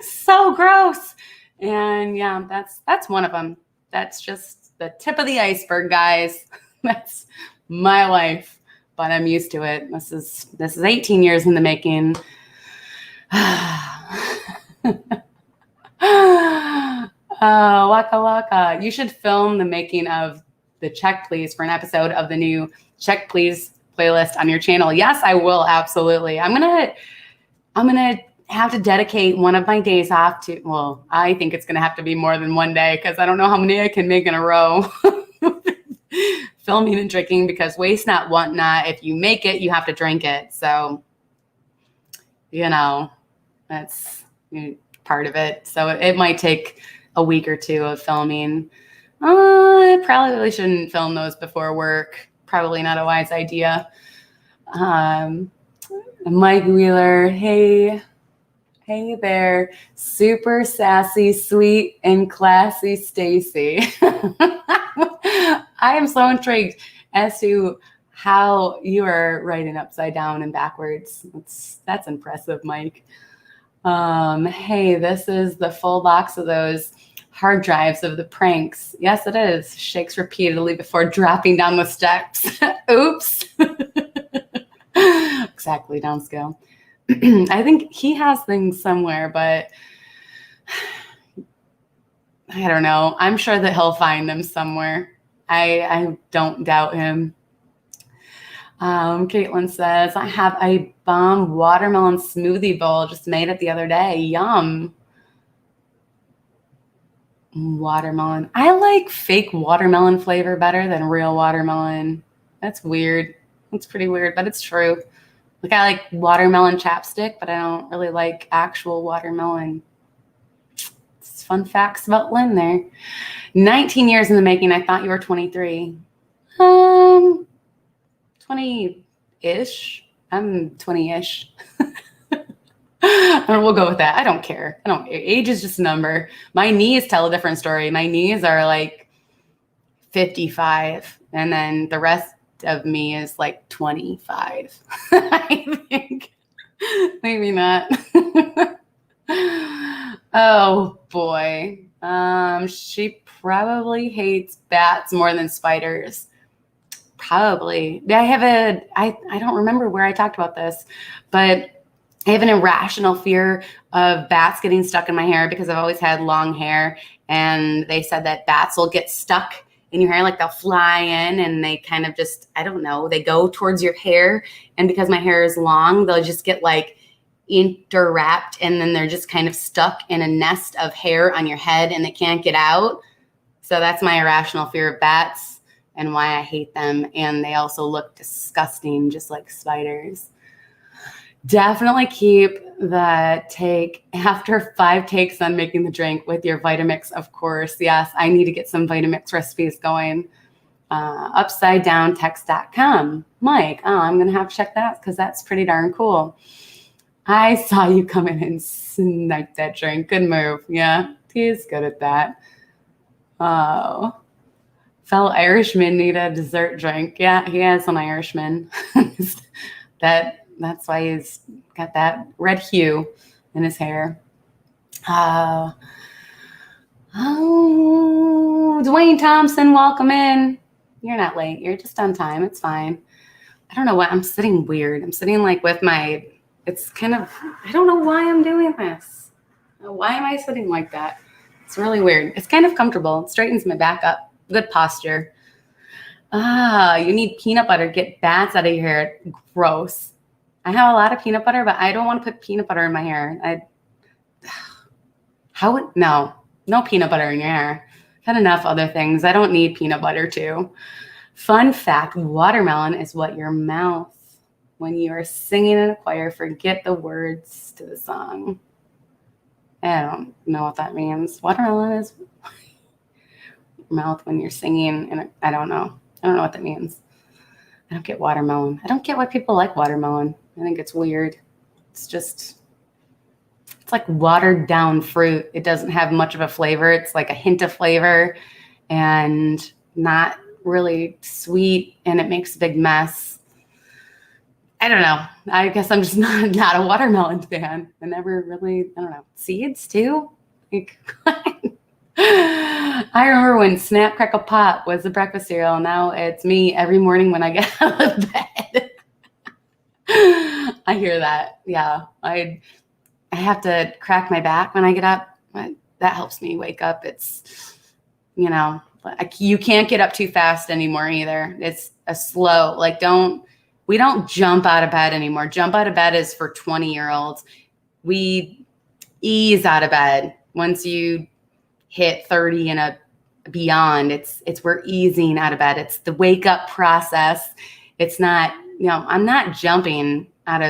So gross. And yeah, that's one of them. That's just the tip of the iceberg, guys. That's my life, but I'm used to it. This is 18 years in the making. Oh, waka waka. You should film the making of the Check Please for an episode of the new Check Please playlist on your channel. Yes, I will. Absolutely. I'm gonna have to dedicate one of my days off to, well, I think it's gonna have to be more than one day because I don't know how many I can make in a row. Filming and drinking, because waste not, want not. If you make it, you have to drink it. So, that's part of it. So it might take a week or two of filming. I probably shouldn't film those before work. Probably not a wise idea. Mike Wheeler, hey there, super sassy, sweet, and classy Stacy. I am so intrigued as to how you are writing upside down and backwards. That's impressive, Mike. Hey, this is the full box of those hard drives of the pranks. Yes, it is. Shakes repeatedly before dropping down the steps. Oops. Exactly, downscale. I think he has things somewhere, but I don't know. I'm sure that he'll find them somewhere. I don't doubt him. Caitlin says, I have a bomb watermelon smoothie bowl. Just made it the other day. Yum. Watermelon. I like fake watermelon flavor better than real watermelon. That's weird. It's pretty weird, but it's true. Like, I like watermelon chapstick, but I don't really like actual watermelon. It's fun facts about Lynn there. 19 years in the making. I thought you were 23. 20-ish. I'm 20-ish. We'll go with that. I don't care. Age is just a number. My knees tell a different story. My knees are like 55, and then the rest of me is like 25. I think. Maybe not. Oh boy. She probably hates bats more than spiders. Probably. I don't remember where I talked about this, but I have an irrational fear of bats getting stuck in my hair because I've always had long hair, and they said that bats will get stuck in your hair, like they'll fly in and they kind of just, I don't know, they go towards your hair, and because my hair is long, they'll just get like interwrapped, and then they're just kind of stuck in a nest of hair on your head and they can't get out. So that's my irrational fear of bats and why I hate them. And they also look disgusting, just like spiders. Definitely keep the take after 5 takes on making the drink with your Vitamix, of course. Yes, I need to get some Vitamix recipes going. UpsideDownText.com. Mike, I'm going to have to check that out because that's pretty darn cool. I saw you come in and snipe that drink. Good move. Yeah, he's good at that. Oh, fellow Irishman need a dessert drink. Yeah, he has an Irishman. That's why he's got that red hue in his hair. Oh, Dwayne Thompson, welcome in. You're not late. You're just on time. It's fine. I don't know what. I'm sitting weird. I'm sitting like with my, it's kind of, I don't know why I'm doing this. Why am I sitting like that? It's really weird. It's kind of comfortable. It straightens my back up. Good posture. You need peanut butter. Get bats out of your hair. Gross. I have a lot of peanut butter, but I don't want to put peanut butter in my hair. No peanut butter in your hair. I've had enough other things. I don't need peanut butter too. Fun fact, watermelon is what your mouth, when you are singing in a choir, forget the words to the song. I don't know what that means. Watermelon is mouth when you're singing. And I don't know. I don't know what that means. I don't get watermelon. I don't get why people like watermelon. I think it's weird. It's like watered down fruit. It doesn't have much of a flavor. It's like a hint of flavor and not really sweet, and it makes a big mess. I don't know. I guess I'm just not a watermelon fan. I never really, I don't know. Seeds too? Like, I remember when Snap Crackle Pop was the breakfast cereal. Now it's me every morning when I get out of bed. I hear that. Yeah. I have to crack my back when I get up. That helps me wake up. It's, you know, you can't get up too fast anymore either. It's a slow, like we don't jump out of bed anymore. Jump out of bed is for 20-year-olds. We ease out of bed once you hit 30 and beyond. It's we're easing out of bed. It's the wake up process. It's not, you know, I'm not jumping at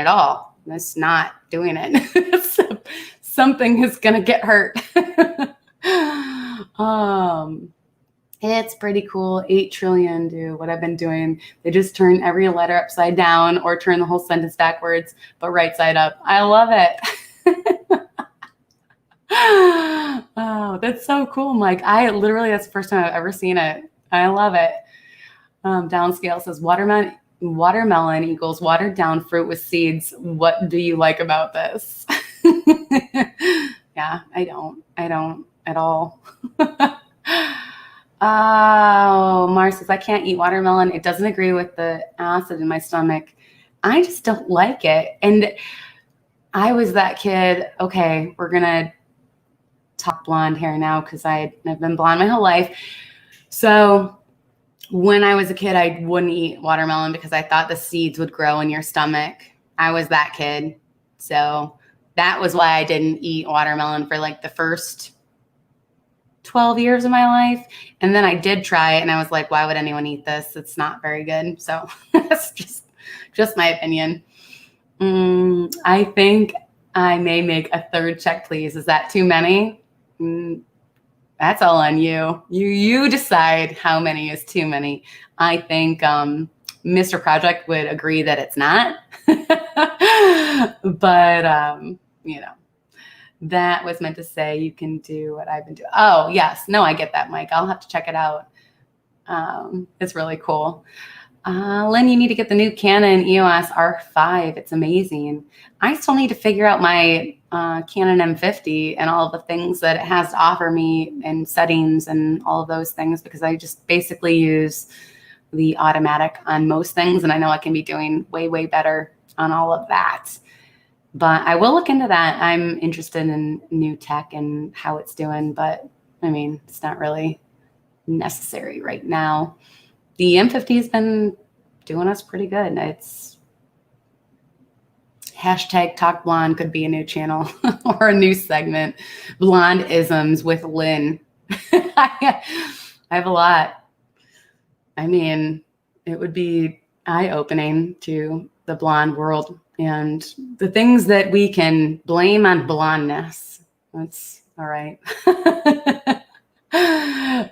all. I'm just not doing it. Something is going to get hurt. It's pretty cool. 8 trillion do what I've been doing. They just turn every letter upside down or turn the whole sentence backwards, but right side up. I love it. Oh, that's so cool, Mike. That's the first time I've ever seen it. I love it. Downscale says watermelon equals watered down fruit with seeds. What do you like about this? Yeah, I don't at all. Oh, Mars says, I can't eat watermelon. It doesn't agree with the acid in my stomach. I just don't like it. And I was that kid. Okay, we're going to talk blonde hair now because I've been blonde my whole life. So when I was a kid, I wouldn't eat watermelon because I thought the seeds would grow in your stomach. I was that kid. So that was why I didn't eat watermelon for like the first 12 years of my life. And then I did try it and I was like, why would anyone eat this? It's not very good. So that's just my opinion. I think I may make a third check, please. Is that too many? That's all on you. You decide how many is too many. I think Mr. Project would agree that it's not. But, you know, that was meant to say you can do what I've been doing. Oh, yes. No, I get that, Mike. I'll have to check it out. It's really cool. Lynn, you need to get the new Canon EOS R5. It's amazing. I still need to figure out my Canon M50 and all the things that it has to offer me and settings and all of those things, because I just basically use the automatic on most things. And I know I can be doing way, way better on all of that. But I will look into that. I'm interested in new tech and how it's doing. But, I mean, it's not really necessary right now. The M50 has been doing us pretty good. It's hashtag Talk Blonde could be a new channel or a new segment. Blonde isms with Lynn. I have a lot. I mean, it would be eye-opening to the blonde world and the things that we can blame on blondness. That's all right.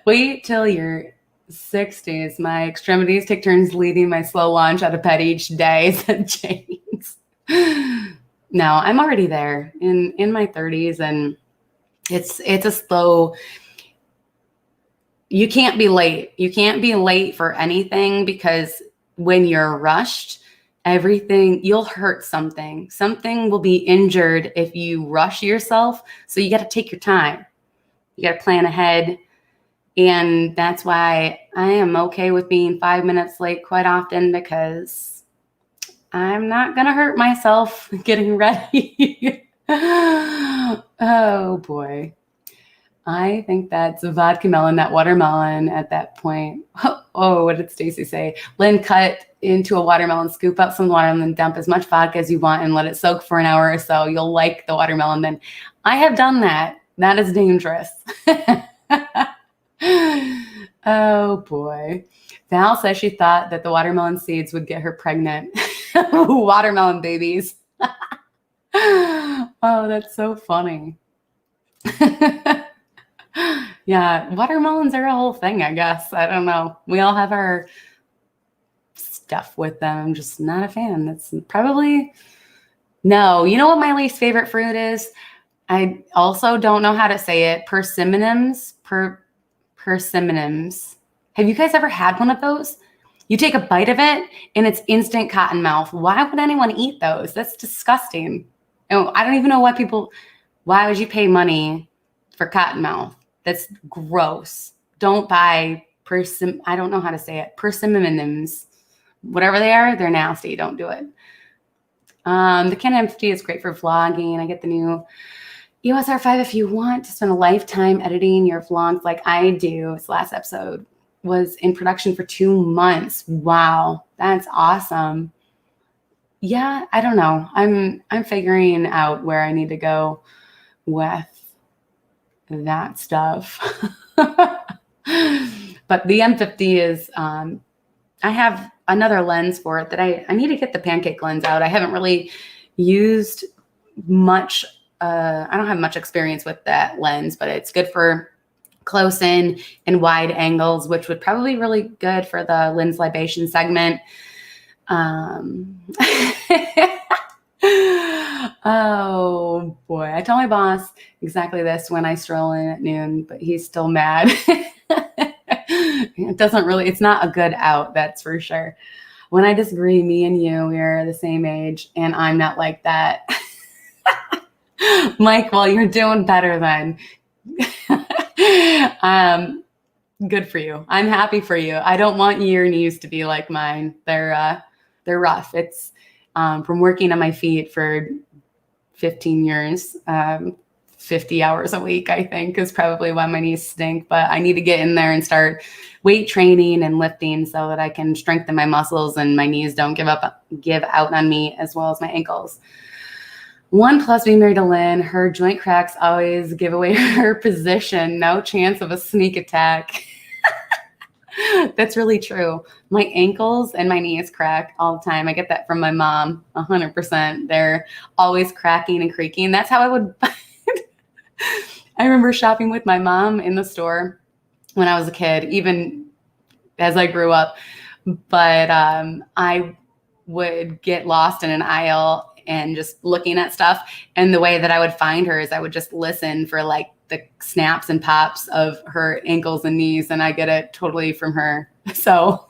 Wait till you're 60s. My extremities take turns leading my slow launch out of bed each day, said James. No, I'm already there in my 30s, and it's a slow. You can't be late. You can't be late for anything, because when you're rushed, you'll hurt something. Something will be injured if you rush yourself. So you got to take your time. You got to plan ahead. And that's why I am okay with being 5 minutes late quite often, because I'm not going to hurt myself getting ready. Oh, boy. I think that's a vodka melon, that watermelon at that point. Oh, what did Stacy say? Lynn, cut into a watermelon, scoop out some watermelon, dump as much vodka as you want, and let it soak for an hour or so. You'll like the watermelon then. I have done that. That is dangerous. Oh, boy. Val says she thought that the watermelon seeds would get her pregnant. Watermelon babies. Oh, that's so funny. Yeah, watermelons are a whole thing, I guess. I don't know. We all have our stuff with them. I'm just not a fan. That's probably, no. You know what my least favorite fruit is? I also don't know how to say it. Persimmons. Persimmons. Have you guys ever had one of those? You take a bite of it and it's instant cotton mouth. Why would anyone eat those? That's disgusting. And I don't even know why would you pay money for cotton mouth? That's gross. Don't buy I don't know how to say it. Persimmons. Whatever they are, they're nasty. Don't do it. The Canon M50 is great for vlogging. I get the new EOS R5 if you want to spend a lifetime editing your vlogs like I do. This last episode was in production for 2 months. Wow, that's awesome. Yeah, I don't know. I'm figuring out where I need to go with that stuff. But the M50 is, I have another lens for it that I need to get the pancake lens out. I haven't really used much. I don't have much experience with that lens, but it's good for close in and wide angles, which would probably be really good for the lens libation segment. Oh boy, I tell my boss exactly this when I stroll in at noon, but he's still mad. It's not a good out, that's for sure. When I disagree, me and you, we're the same age, and I'm not like that. Mike, well, you're doing better then. Good for you. I'm happy for you. I don't want your knees to be like mine. They're rough. It's from working on my feet for 15 years, 50 hours a week, I think, is probably why my knees stink. But I need to get in there and start weight training and lifting so that I can strengthen my muscles and my knees don't give out on me, as well as my ankles. 1+ being married to Lynn, her joint cracks always give away her position. No chance of a sneak attack. That's really true. My ankles and my knees crack all the time. I get that from my mom, 100%. They're always cracking and creaking. That's how I would. I remember shopping with my mom in the store when I was a kid, even as I grew up. But I would get lost in an aisle and just looking at stuff. And the way that I would find her is I would just listen for like the snaps and pops of her ankles and knees, and I get it totally from her. So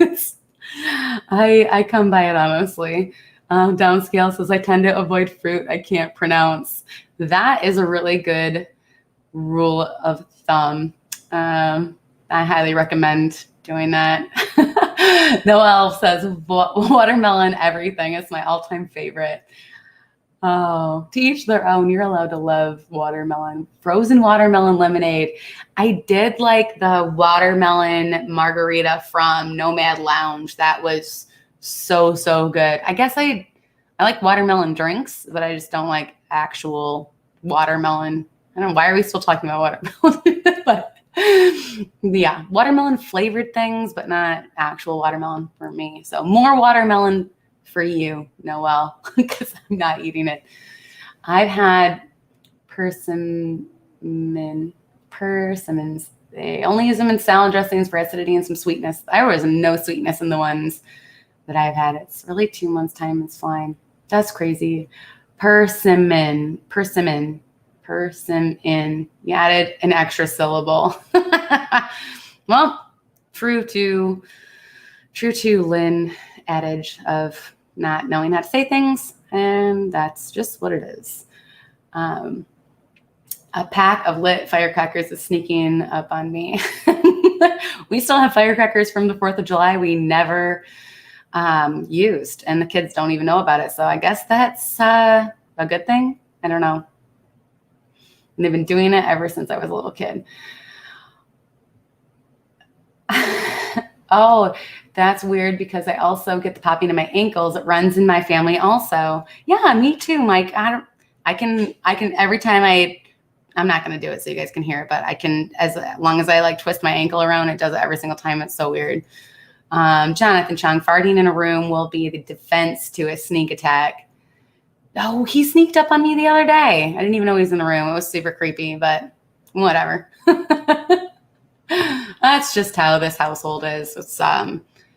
I come by it honestly. Downscale says I tend to avoid fruit I can't pronounce. That is a really good rule of thumb. I highly recommend doing that. Noelle says watermelon everything is my all-time favorite. Oh, to each their own. You're allowed to love watermelon. Frozen watermelon lemonade. I did like the watermelon margarita from Nomad Lounge. That was so, so good. I guess I like watermelon drinks, but I just don't like actual watermelon. I don't know. Why are we still talking about watermelon? But yeah, watermelon flavored things, but not actual watermelon for me. So more watermelon for you, Noelle, because I'm not eating it. I've had persimmons. They only use them in salad dressings for acidity and some sweetness. There was no sweetness in the ones that I've had. It's really 2 months' time. It's flying. That's crazy. Persimmon. You added an extra syllable. Well, true to Lynn adage of not knowing how to say things, and that's just what it is. A pack of lit firecrackers is sneaking up on me. We still have firecrackers from the 4th of July we never used, and the kids don't even know about it. So I guess that's a good thing. I don't know. And they've been doing it ever since I was a little kid. Oh, that's weird because I also get the popping in my ankles. It runs in my family also. Yeah, me too, Mike. I can every time I'm not going to do it so you guys can hear it, but I can, as long as I like twist my ankle around, it does it every single time. It's so weird. Jonathan Chung, farting in a room will be the defense to a sneak attack. Oh, he sneaked up on me the other day. I didn't even know he was in the room. It was super creepy, but whatever. That's just how this household is. It's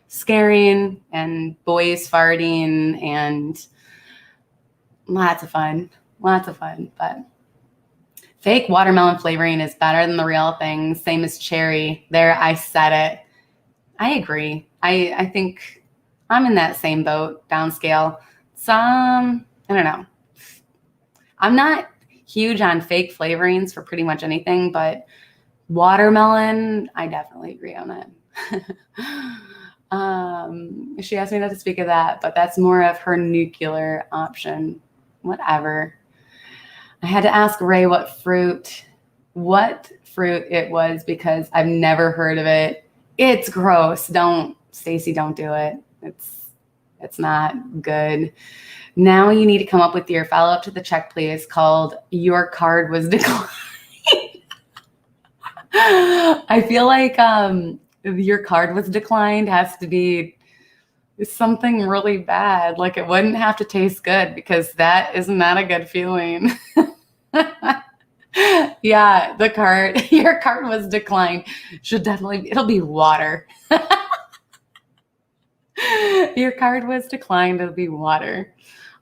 scaring and boys farting and lots of fun. But fake watermelon flavoring is better than the real thing. Same as cherry. There, I said it. I agree. I think I'm in that same boat, downscale. I don't know. I'm not huge on fake flavorings for pretty much anything, but watermelon, I definitely agree on that. She asked me not to speak of that, but that's more of her nuclear option. Whatever. I had to ask Ray what fruit it was because I've never heard of it. It's gross. Stacy, don't do it. It's not good. Now you need to come up with your follow-up to the check, please, called Your Card Was Declined. I feel like your card was declined has to be something really bad. Like it wouldn't have to taste good because that is not a good feeling. Yeah, your card was declined. It'll be water. Your card was declined. It'll be water.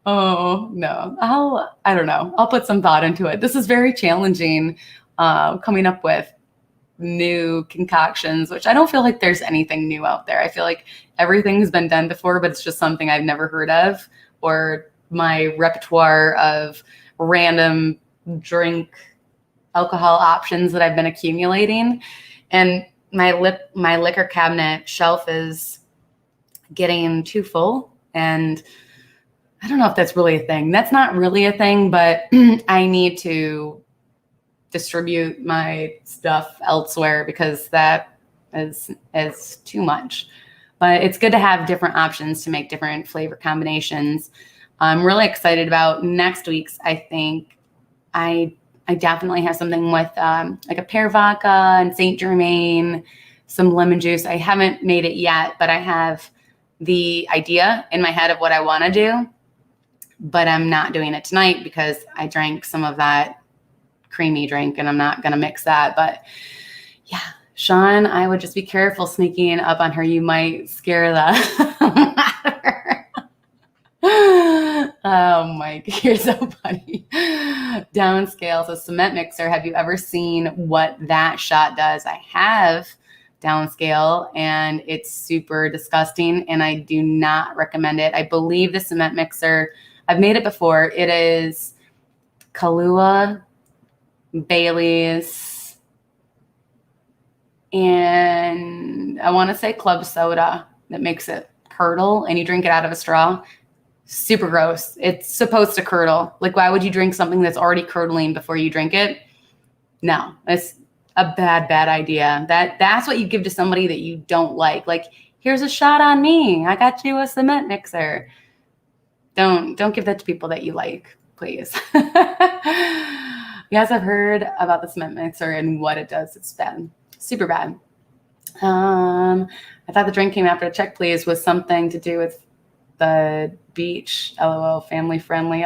Oh, no. I don't know. I'll put some thought into it. This is very challenging, coming up with new concoctions, which I don't feel like there's anything new out there. I feel like everything's been done before, but it's just something I've never heard of, or my repertoire of random drink alcohol options that I've been accumulating. And my liquor cabinet shelf is getting too full. And I don't know if that's really a thing. That's not really a thing, but I need to distribute my stuff elsewhere because that is too much. But it's good to have different options to make different flavor combinations. I'm really excited about next week's. I think I definitely have something with like a pear vodka and Saint Germain, some lemon juice. I haven't made it yet, but I have the idea in my head of what I want to do. But I'm not doing it tonight because I drank some of that creamy drink and I'm not going to mix that. But yeah, Sean, I would just be careful sneaking up on her. You might scare the Oh, Mike, you're so funny. Downscale. So cement mixer. Have you ever seen what that shot does? I have downscale and it's super disgusting and I do not recommend it. I believe the cement mixer, I've made it before. It is Kahlua, Bailey's, and I want to say club soda that makes it curdle and you drink it out of a straw. Super gross. It's supposed to curdle. Like, why would you drink something that's already curdling before you drink it? No, it's a bad idea. That's what you give to somebody that you don't like. Like, here's a shot on me. I got you a cement mixer. Don't give that to people that you like, please. Yes, I've heard about the cement mixer and what it does. It's bad. Super bad. I thought the drink came after a check, please, was something to do with the beach. LOL, family friendly.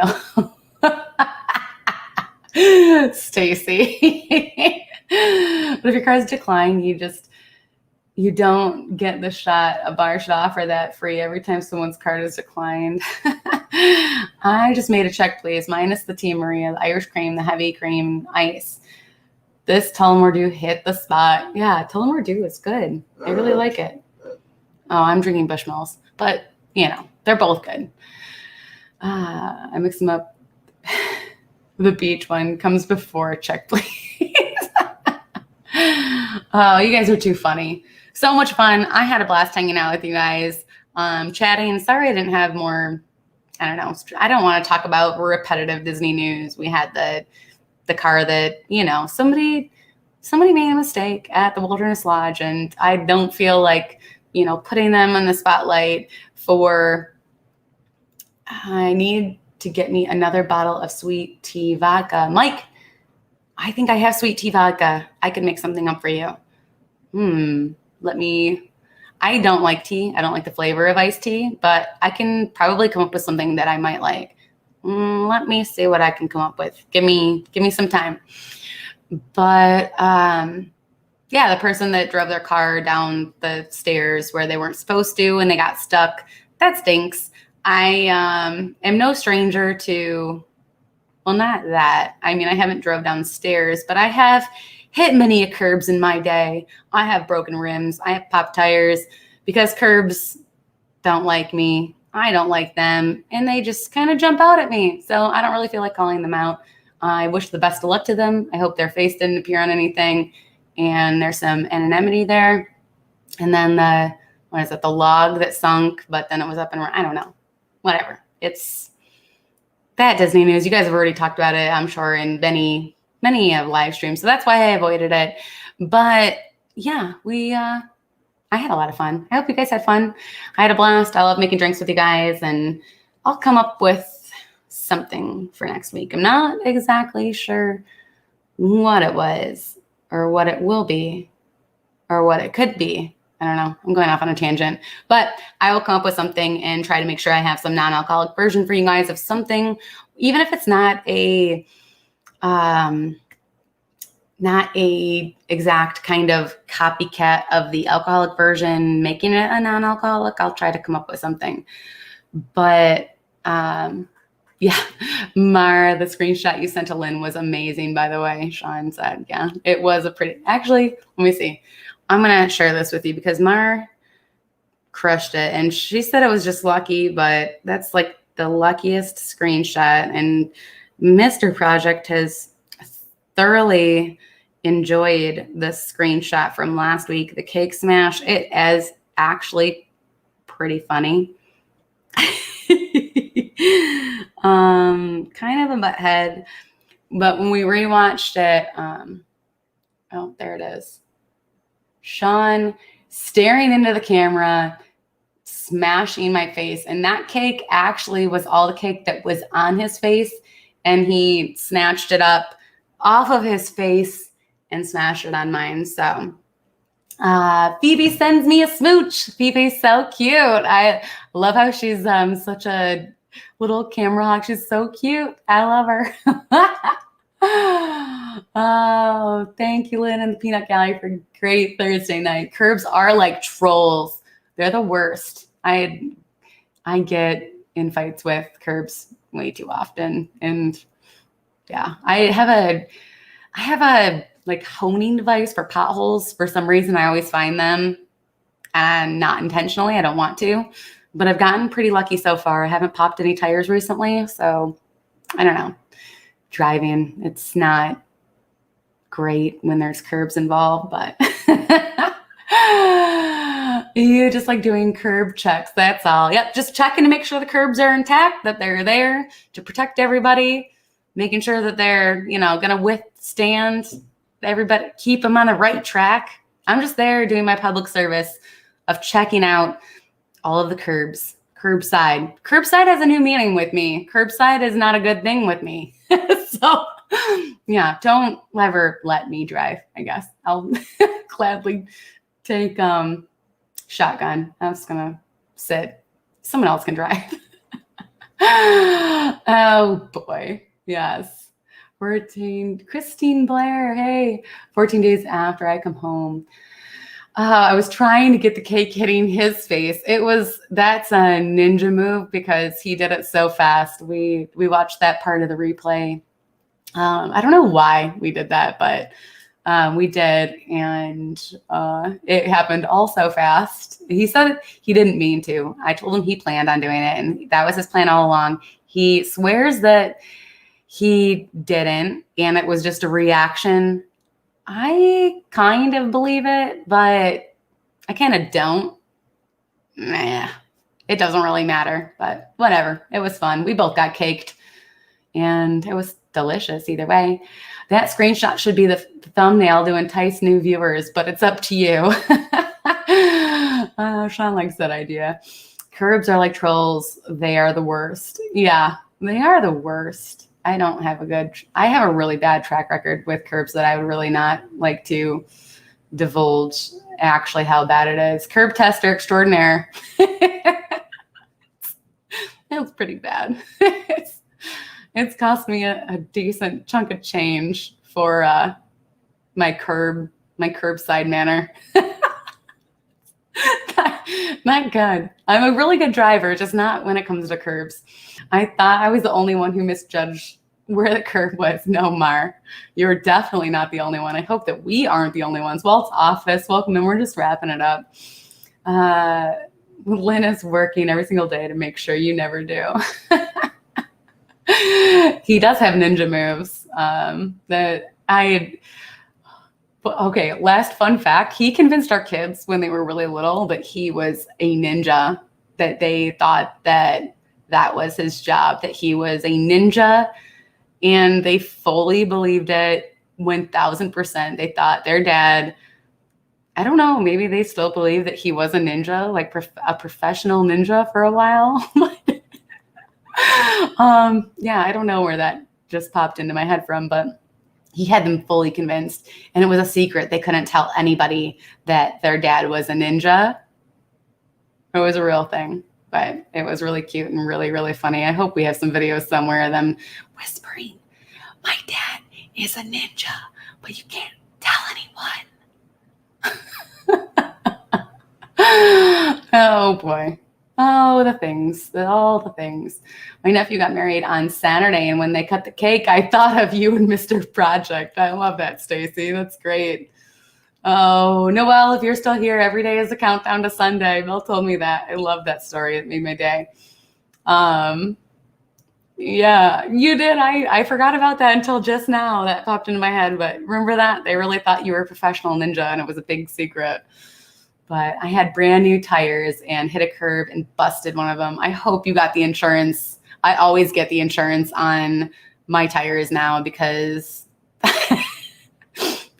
Stacy. But if your car's declined, you don't get the shot, a bar should offer that free every time someone's card is declined. I just made a check, please, minus the Tia Maria, the Irish cream, the heavy cream, ice. This Tullamore Dew hit the spot. Yeah, Tullamore Dew is good. I really like it. Oh, I'm drinking Bushmills, but they're both good. I mix them up. The beach one comes before check, please. Oh, you guys are too funny. So much fun. I had a blast hanging out with you guys, chatting. Sorry I didn't have more, I don't know. I don't want to talk about repetitive Disney news. We had the car that, somebody made a mistake at the Wilderness Lodge, and I don't feel like, putting them in the spotlight for, I need to get me another bottle of sweet tea vodka. Mike, I think I have sweet tea vodka. I could make something up for you. I don't like tea. I don't like the flavor of iced tea, but I can probably come up with something that I might like. Let me see what I can come up with. Give me some time. But yeah, the person that drove their car down the stairs where they weren't supposed to and they got stuck. That stinks. I am no stranger to, well, not that. I mean, I haven't drove downstairs, but I have hit many a curbs in my day. I have broken rims. I have popped tires because curbs don't like me. I don't like them. And they just kind of jump out at me. So I don't really feel like calling them out. I wish the best of luck to them. I hope their face didn't appear on anything. And there's some anonymity there. And then the log that sunk, but then it was up and I don't know. Whatever. It's that Disney news. You guys have already talked about it, I'm sure, in many live streams. So that's why I avoided it. But yeah, I had a lot of fun. I hope you guys had fun. I had a blast. I love making drinks with you guys, and I'll come up with something for next week. I'm not exactly sure what it was or what it will be or what it could be. I don't know. I'm going off on a tangent, but I will come up with something and try to make sure I have some non-alcoholic version for you guys of something, even if it's not a exact kind of copycat of the alcoholic version, making it a non-alcoholic. I'll try to come up with something. But yeah, Mara, the screenshot you sent to Lynn was amazing, by the way. Sean said, yeah, it was actually, let me see. I'm going to share this with you because Mara crushed it. And she said it was just lucky, but that's like the luckiest screenshot. And Mr. Project has thoroughly enjoyed the screenshot from last week, the cake smash. It is actually pretty funny. Kind of a butthead, but when we rewatched it, oh, there it is. Sean staring into the camera, smashing my face. And that cake actually was all the cake that was on his face. And he snatched it up off of his face and smashed it on mine. So Phoebe sends me a smooch. Phoebe's so cute. I love how she's such a little camera hawk. She's so cute. I love her. Oh, thank you, Lynn and the Peanut Gallery, for great Thursday night. Curbs are like trolls. They're the worst. I get in fights with curbs way too often. And yeah, I have a like honing device for potholes. For some reason, I always find them, and not intentionally. I don't want to, but I've gotten pretty lucky so far. I haven't popped any tires recently, so I don't know. Driving, it's not great when there's curbs involved, but you just like doing curb checks. That's all. Yep, just checking to make sure the curbs are intact, that they're there to protect everybody, making sure that they're, going to withstand everybody, keep them on the right track. I'm just there doing my public service of checking out all of the curbs. Curbside. Curbside has a new meaning with me. Curbside is not a good thing with me. So yeah, don't ever let me drive, I guess. I'll gladly take shotgun. I'm just gonna sit. Someone else can drive. Oh boy. Yes. 14. Christine Blair. Hey. 14 days after I come home. I was trying to get the cake hitting his face. That's a ninja move because he did it so fast. We watched that part of the replay. I don't know why we did that, but we did. And it happened all so fast. He said he didn't mean to. I told him he planned on doing it, and that was his plan all along. He swears that he didn't, and it was just a reaction. I kind of believe it, but I kind of don't. Nah, it doesn't really matter, but whatever. It was fun. We both got caked, and it was delicious either way. That screenshot should be the thumbnail to entice new viewers, but it's up to you. Sean likes that idea. Curbs are like trolls. They are the worst. Yeah, they are the worst. I have a really bad track record with curbs that I would really not like to divulge actually how bad it is. Curb tester extraordinaire. It's pretty bad. It's cost me a decent chunk of change for my curb my curbside manner. Not good. I'm a really good driver, just not when it comes to curbs. I thought I was the only one who misjudged where the curb was. No, Mar, you're definitely not the only one. I hope that we aren't the only ones. Well, it's office. Welcome, and we're just wrapping it up. Lynn is working every single day to make sure you never do. He does have ninja moves okay, last fun fact. He convinced our kids when they were really little that he was a ninja, that they thought that was his job, that he was a ninja, and they fully believed it 1000%. They thought their dad, I don't know, maybe they still believe that he was a ninja, like a professional ninja for a while. Yeah, I don't know where that just popped into my head from, but he had them fully convinced, and it was a secret. They couldn't tell anybody that their dad was a ninja. It was a real thing, but it was really cute and really, really funny. I hope we have some videos somewhere of them whispering, "My dad is a ninja, but you can't tell anyone." Oh boy. Oh, the things, all the things. My nephew got married on Saturday, and when they cut the cake, I thought of you and Mr. Project. I love that, Stacy. That's great. Oh, Noelle, if you're still here, every day is a countdown to Sunday. Bill told me that. I love that story. It made my day. Yeah, you did. I forgot about that until just now. That popped into my head. But remember that? They really thought you were a professional ninja, and it was a big secret. But I had brand new tires and hit a curb and busted one of them. I hope you got the insurance. I always get the insurance on my tires now because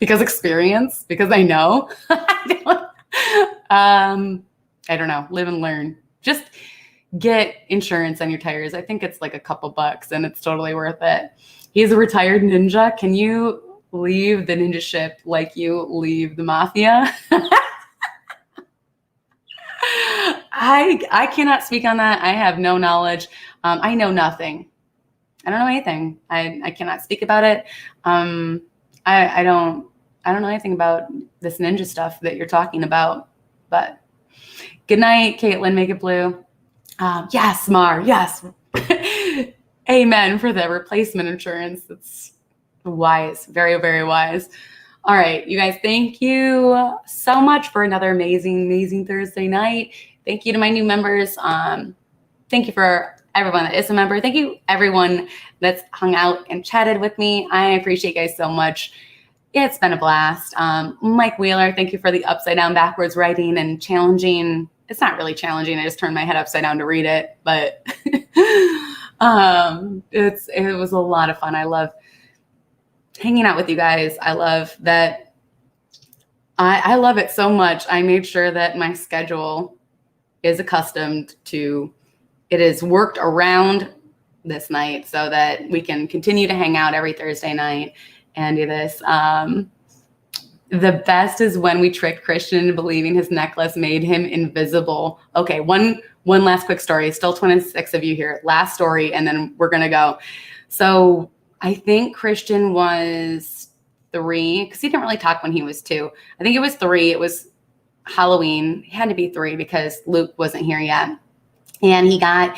experience, because I know. I don't know. Live and learn. Just get insurance on your tires. I think it's like a couple bucks and it's totally worth it. He's a retired ninja. Can you leave the ninja ship like you leave the mafia? I cannot speak on that. I have no knowledge. I know nothing. I don't know anything. I cannot speak about it. I don't know anything about this ninja stuff that you're talking about. But good night, Caitlin. Make it blue. Yes, Mar. Yes. Amen for the replacement insurance. It's wise. Very, very wise. All right, you guys, thank you so much for another amazing, amazing Thursday night. Thank you to my new members. Thank you for everyone that is a member. Thank you, everyone that's hung out and chatted with me. I appreciate you guys so much. It's been a blast. Mike Wheeler, thank you for the upside down backwards writing and challenging. It's not really challenging. I just turned my head upside down to read it, but it was a lot of fun. I love hanging out with you guys. I love that. I love it so much. I made sure that my schedule is accustomed to, it is worked around this night so that we can continue to hang out every Thursday night and do this. The best is when we tricked Christian into believing his necklace made him invisible. Okay, one last quick story. Still 26 of you here. Last story, and then we're going to go. So I think Christian was 3, because he didn't really talk when he was 2. I think it was 3. It was Halloween. It had to be 3 because Luke wasn't here yet. And he got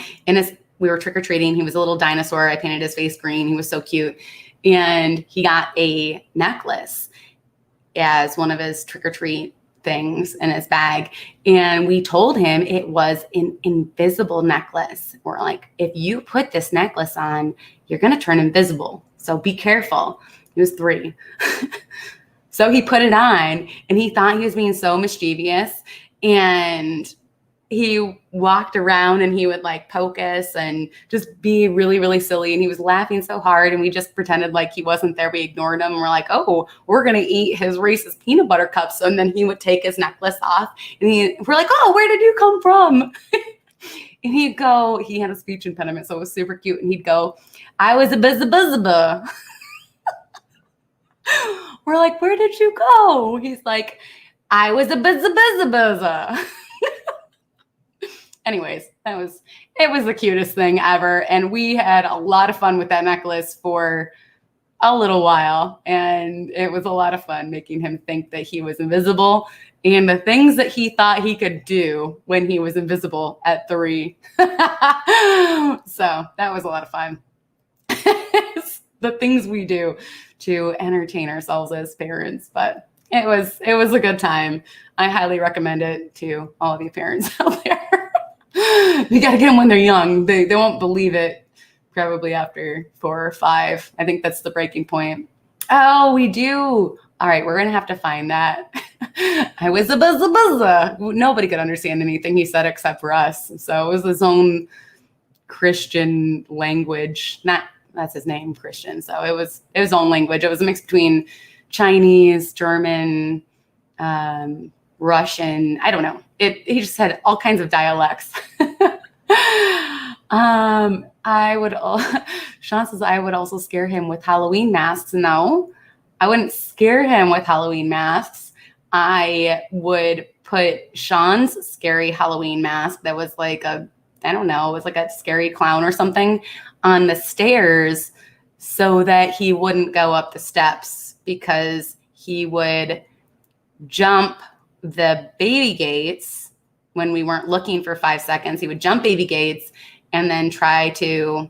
we were trick-or-treating. He was a little dinosaur. I painted his face green. He was so cute. And he got a necklace as one of his trick-or-treat things in his bag. And we told him it was an invisible necklace. We're like, if you put this necklace on, you're going to turn invisible. So be careful. He was 3. So he put it on and he thought he was being so mischievous, and he walked around and he would like poke us and just be really, really silly. And he was laughing so hard, and we just pretended like he wasn't there. We ignored him and we're like, oh, we're going to eat his Reese's peanut butter cups. And then he would take his necklace off and we're like, oh, where did you come from? And he'd go, he had a speech impediment, so it was super cute. And he'd go, I was a buzz. We're like, where did you go? He's like, I was a buzz. Anyways, it was the cutest thing ever. And we had a lot of fun with that necklace for a little while, and it was a lot of fun making him think that he was invisible and the things that he thought he could do when he was invisible at 3. So that was a lot of fun. The things we do to entertain ourselves as parents, but it was a good time. I highly recommend it to all of you parents out there. You got to get them when they're young. They won't believe it probably after 4 or 5. I think that's the breaking point. Oh, we do. All right, we're going to have to find that. I was a buzza. Nobody could understand anything he said except for us. So it was his own Christian language. That's his name, Christian. So it was his own language. It was a mix between Chinese, German, Russian. I don't know. He just had all kinds of dialects. Sean says I would also scare him with Halloween masks. No, I wouldn't scare him with Halloween masks. I would put Sean's scary Halloween mask that was like it was like a scary clown or something on the stairs so that he wouldn't go up the steps, because he would jump the baby gates when we weren't looking for 5 seconds. He would jump baby gates and then try to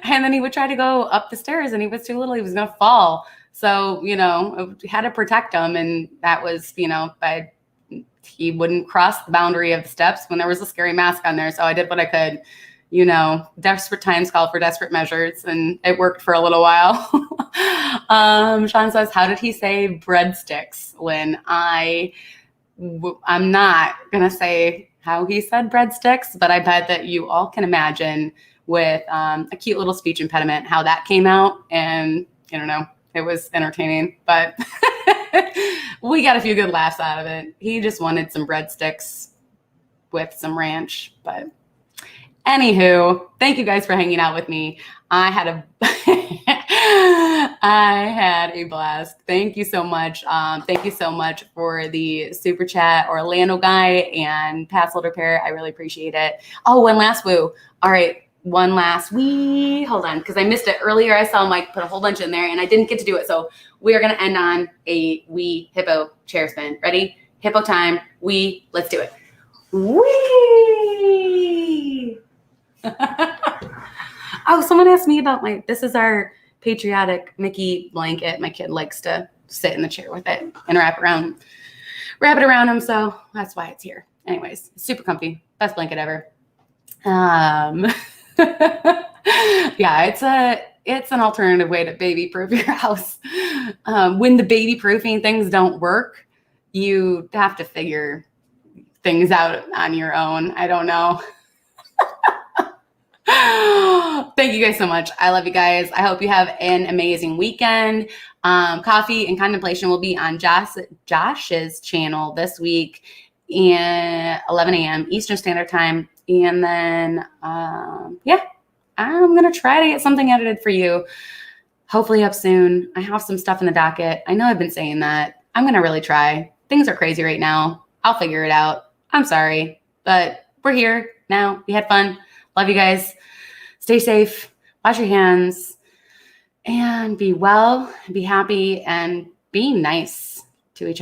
and then he would try to go up the stairs, and he was too little. He was going to fall. So, had to protect him. And that was, he wouldn't cross the boundary of the steps when there was a scary mask on there. So I did what I could. Desperate times call for desperate measures, and it worked for a little while. Sean says, how did he say breadsticks? Lynn, I'm not going to say how he said breadsticks, but I bet that you all can imagine with a cute little speech impediment how that came out. And, I don't know, it was entertaining, but we got a few good laughs out of it. He just wanted some breadsticks with some ranch, but anywho, thank you guys for hanging out with me. I had a blast. Thank you so much. Thank you so much for the super chat, Orlando guy and pass holder pair. I really appreciate it. Oh, one last woo. All right. One last wee. Hold on, because I missed it earlier. I saw Mike put a whole bunch in there and I didn't get to do it. So we are going to end on a wee hippo chair spin. Ready? Hippo time. Wee. Let's do it. Wee. Oh, someone asked me about this is our patriotic Mickey blanket. My kid likes to sit in the chair with it and wrap it around him. So that's why it's here. Anyways, super comfy. Best blanket ever. Yeah, it's an alternative way to baby proof your house. When the baby proofing things don't work, you have to figure things out on your own. I don't know. Thank you guys so much. I love you guys. I hope you have an amazing weekend. Coffee and Contemplation will be on Josh's channel this week at 11 a.m. Eastern Standard Time. And then, I'm going to try to get something edited for you. Hopefully up soon. I have some stuff in the docket. I know I've been saying that. I'm going to really try. Things are crazy right now. I'll figure it out. I'm sorry, but we're here now. We had fun. Love you guys. Stay safe. Wash your hands and be well, be happy, and be nice to each other.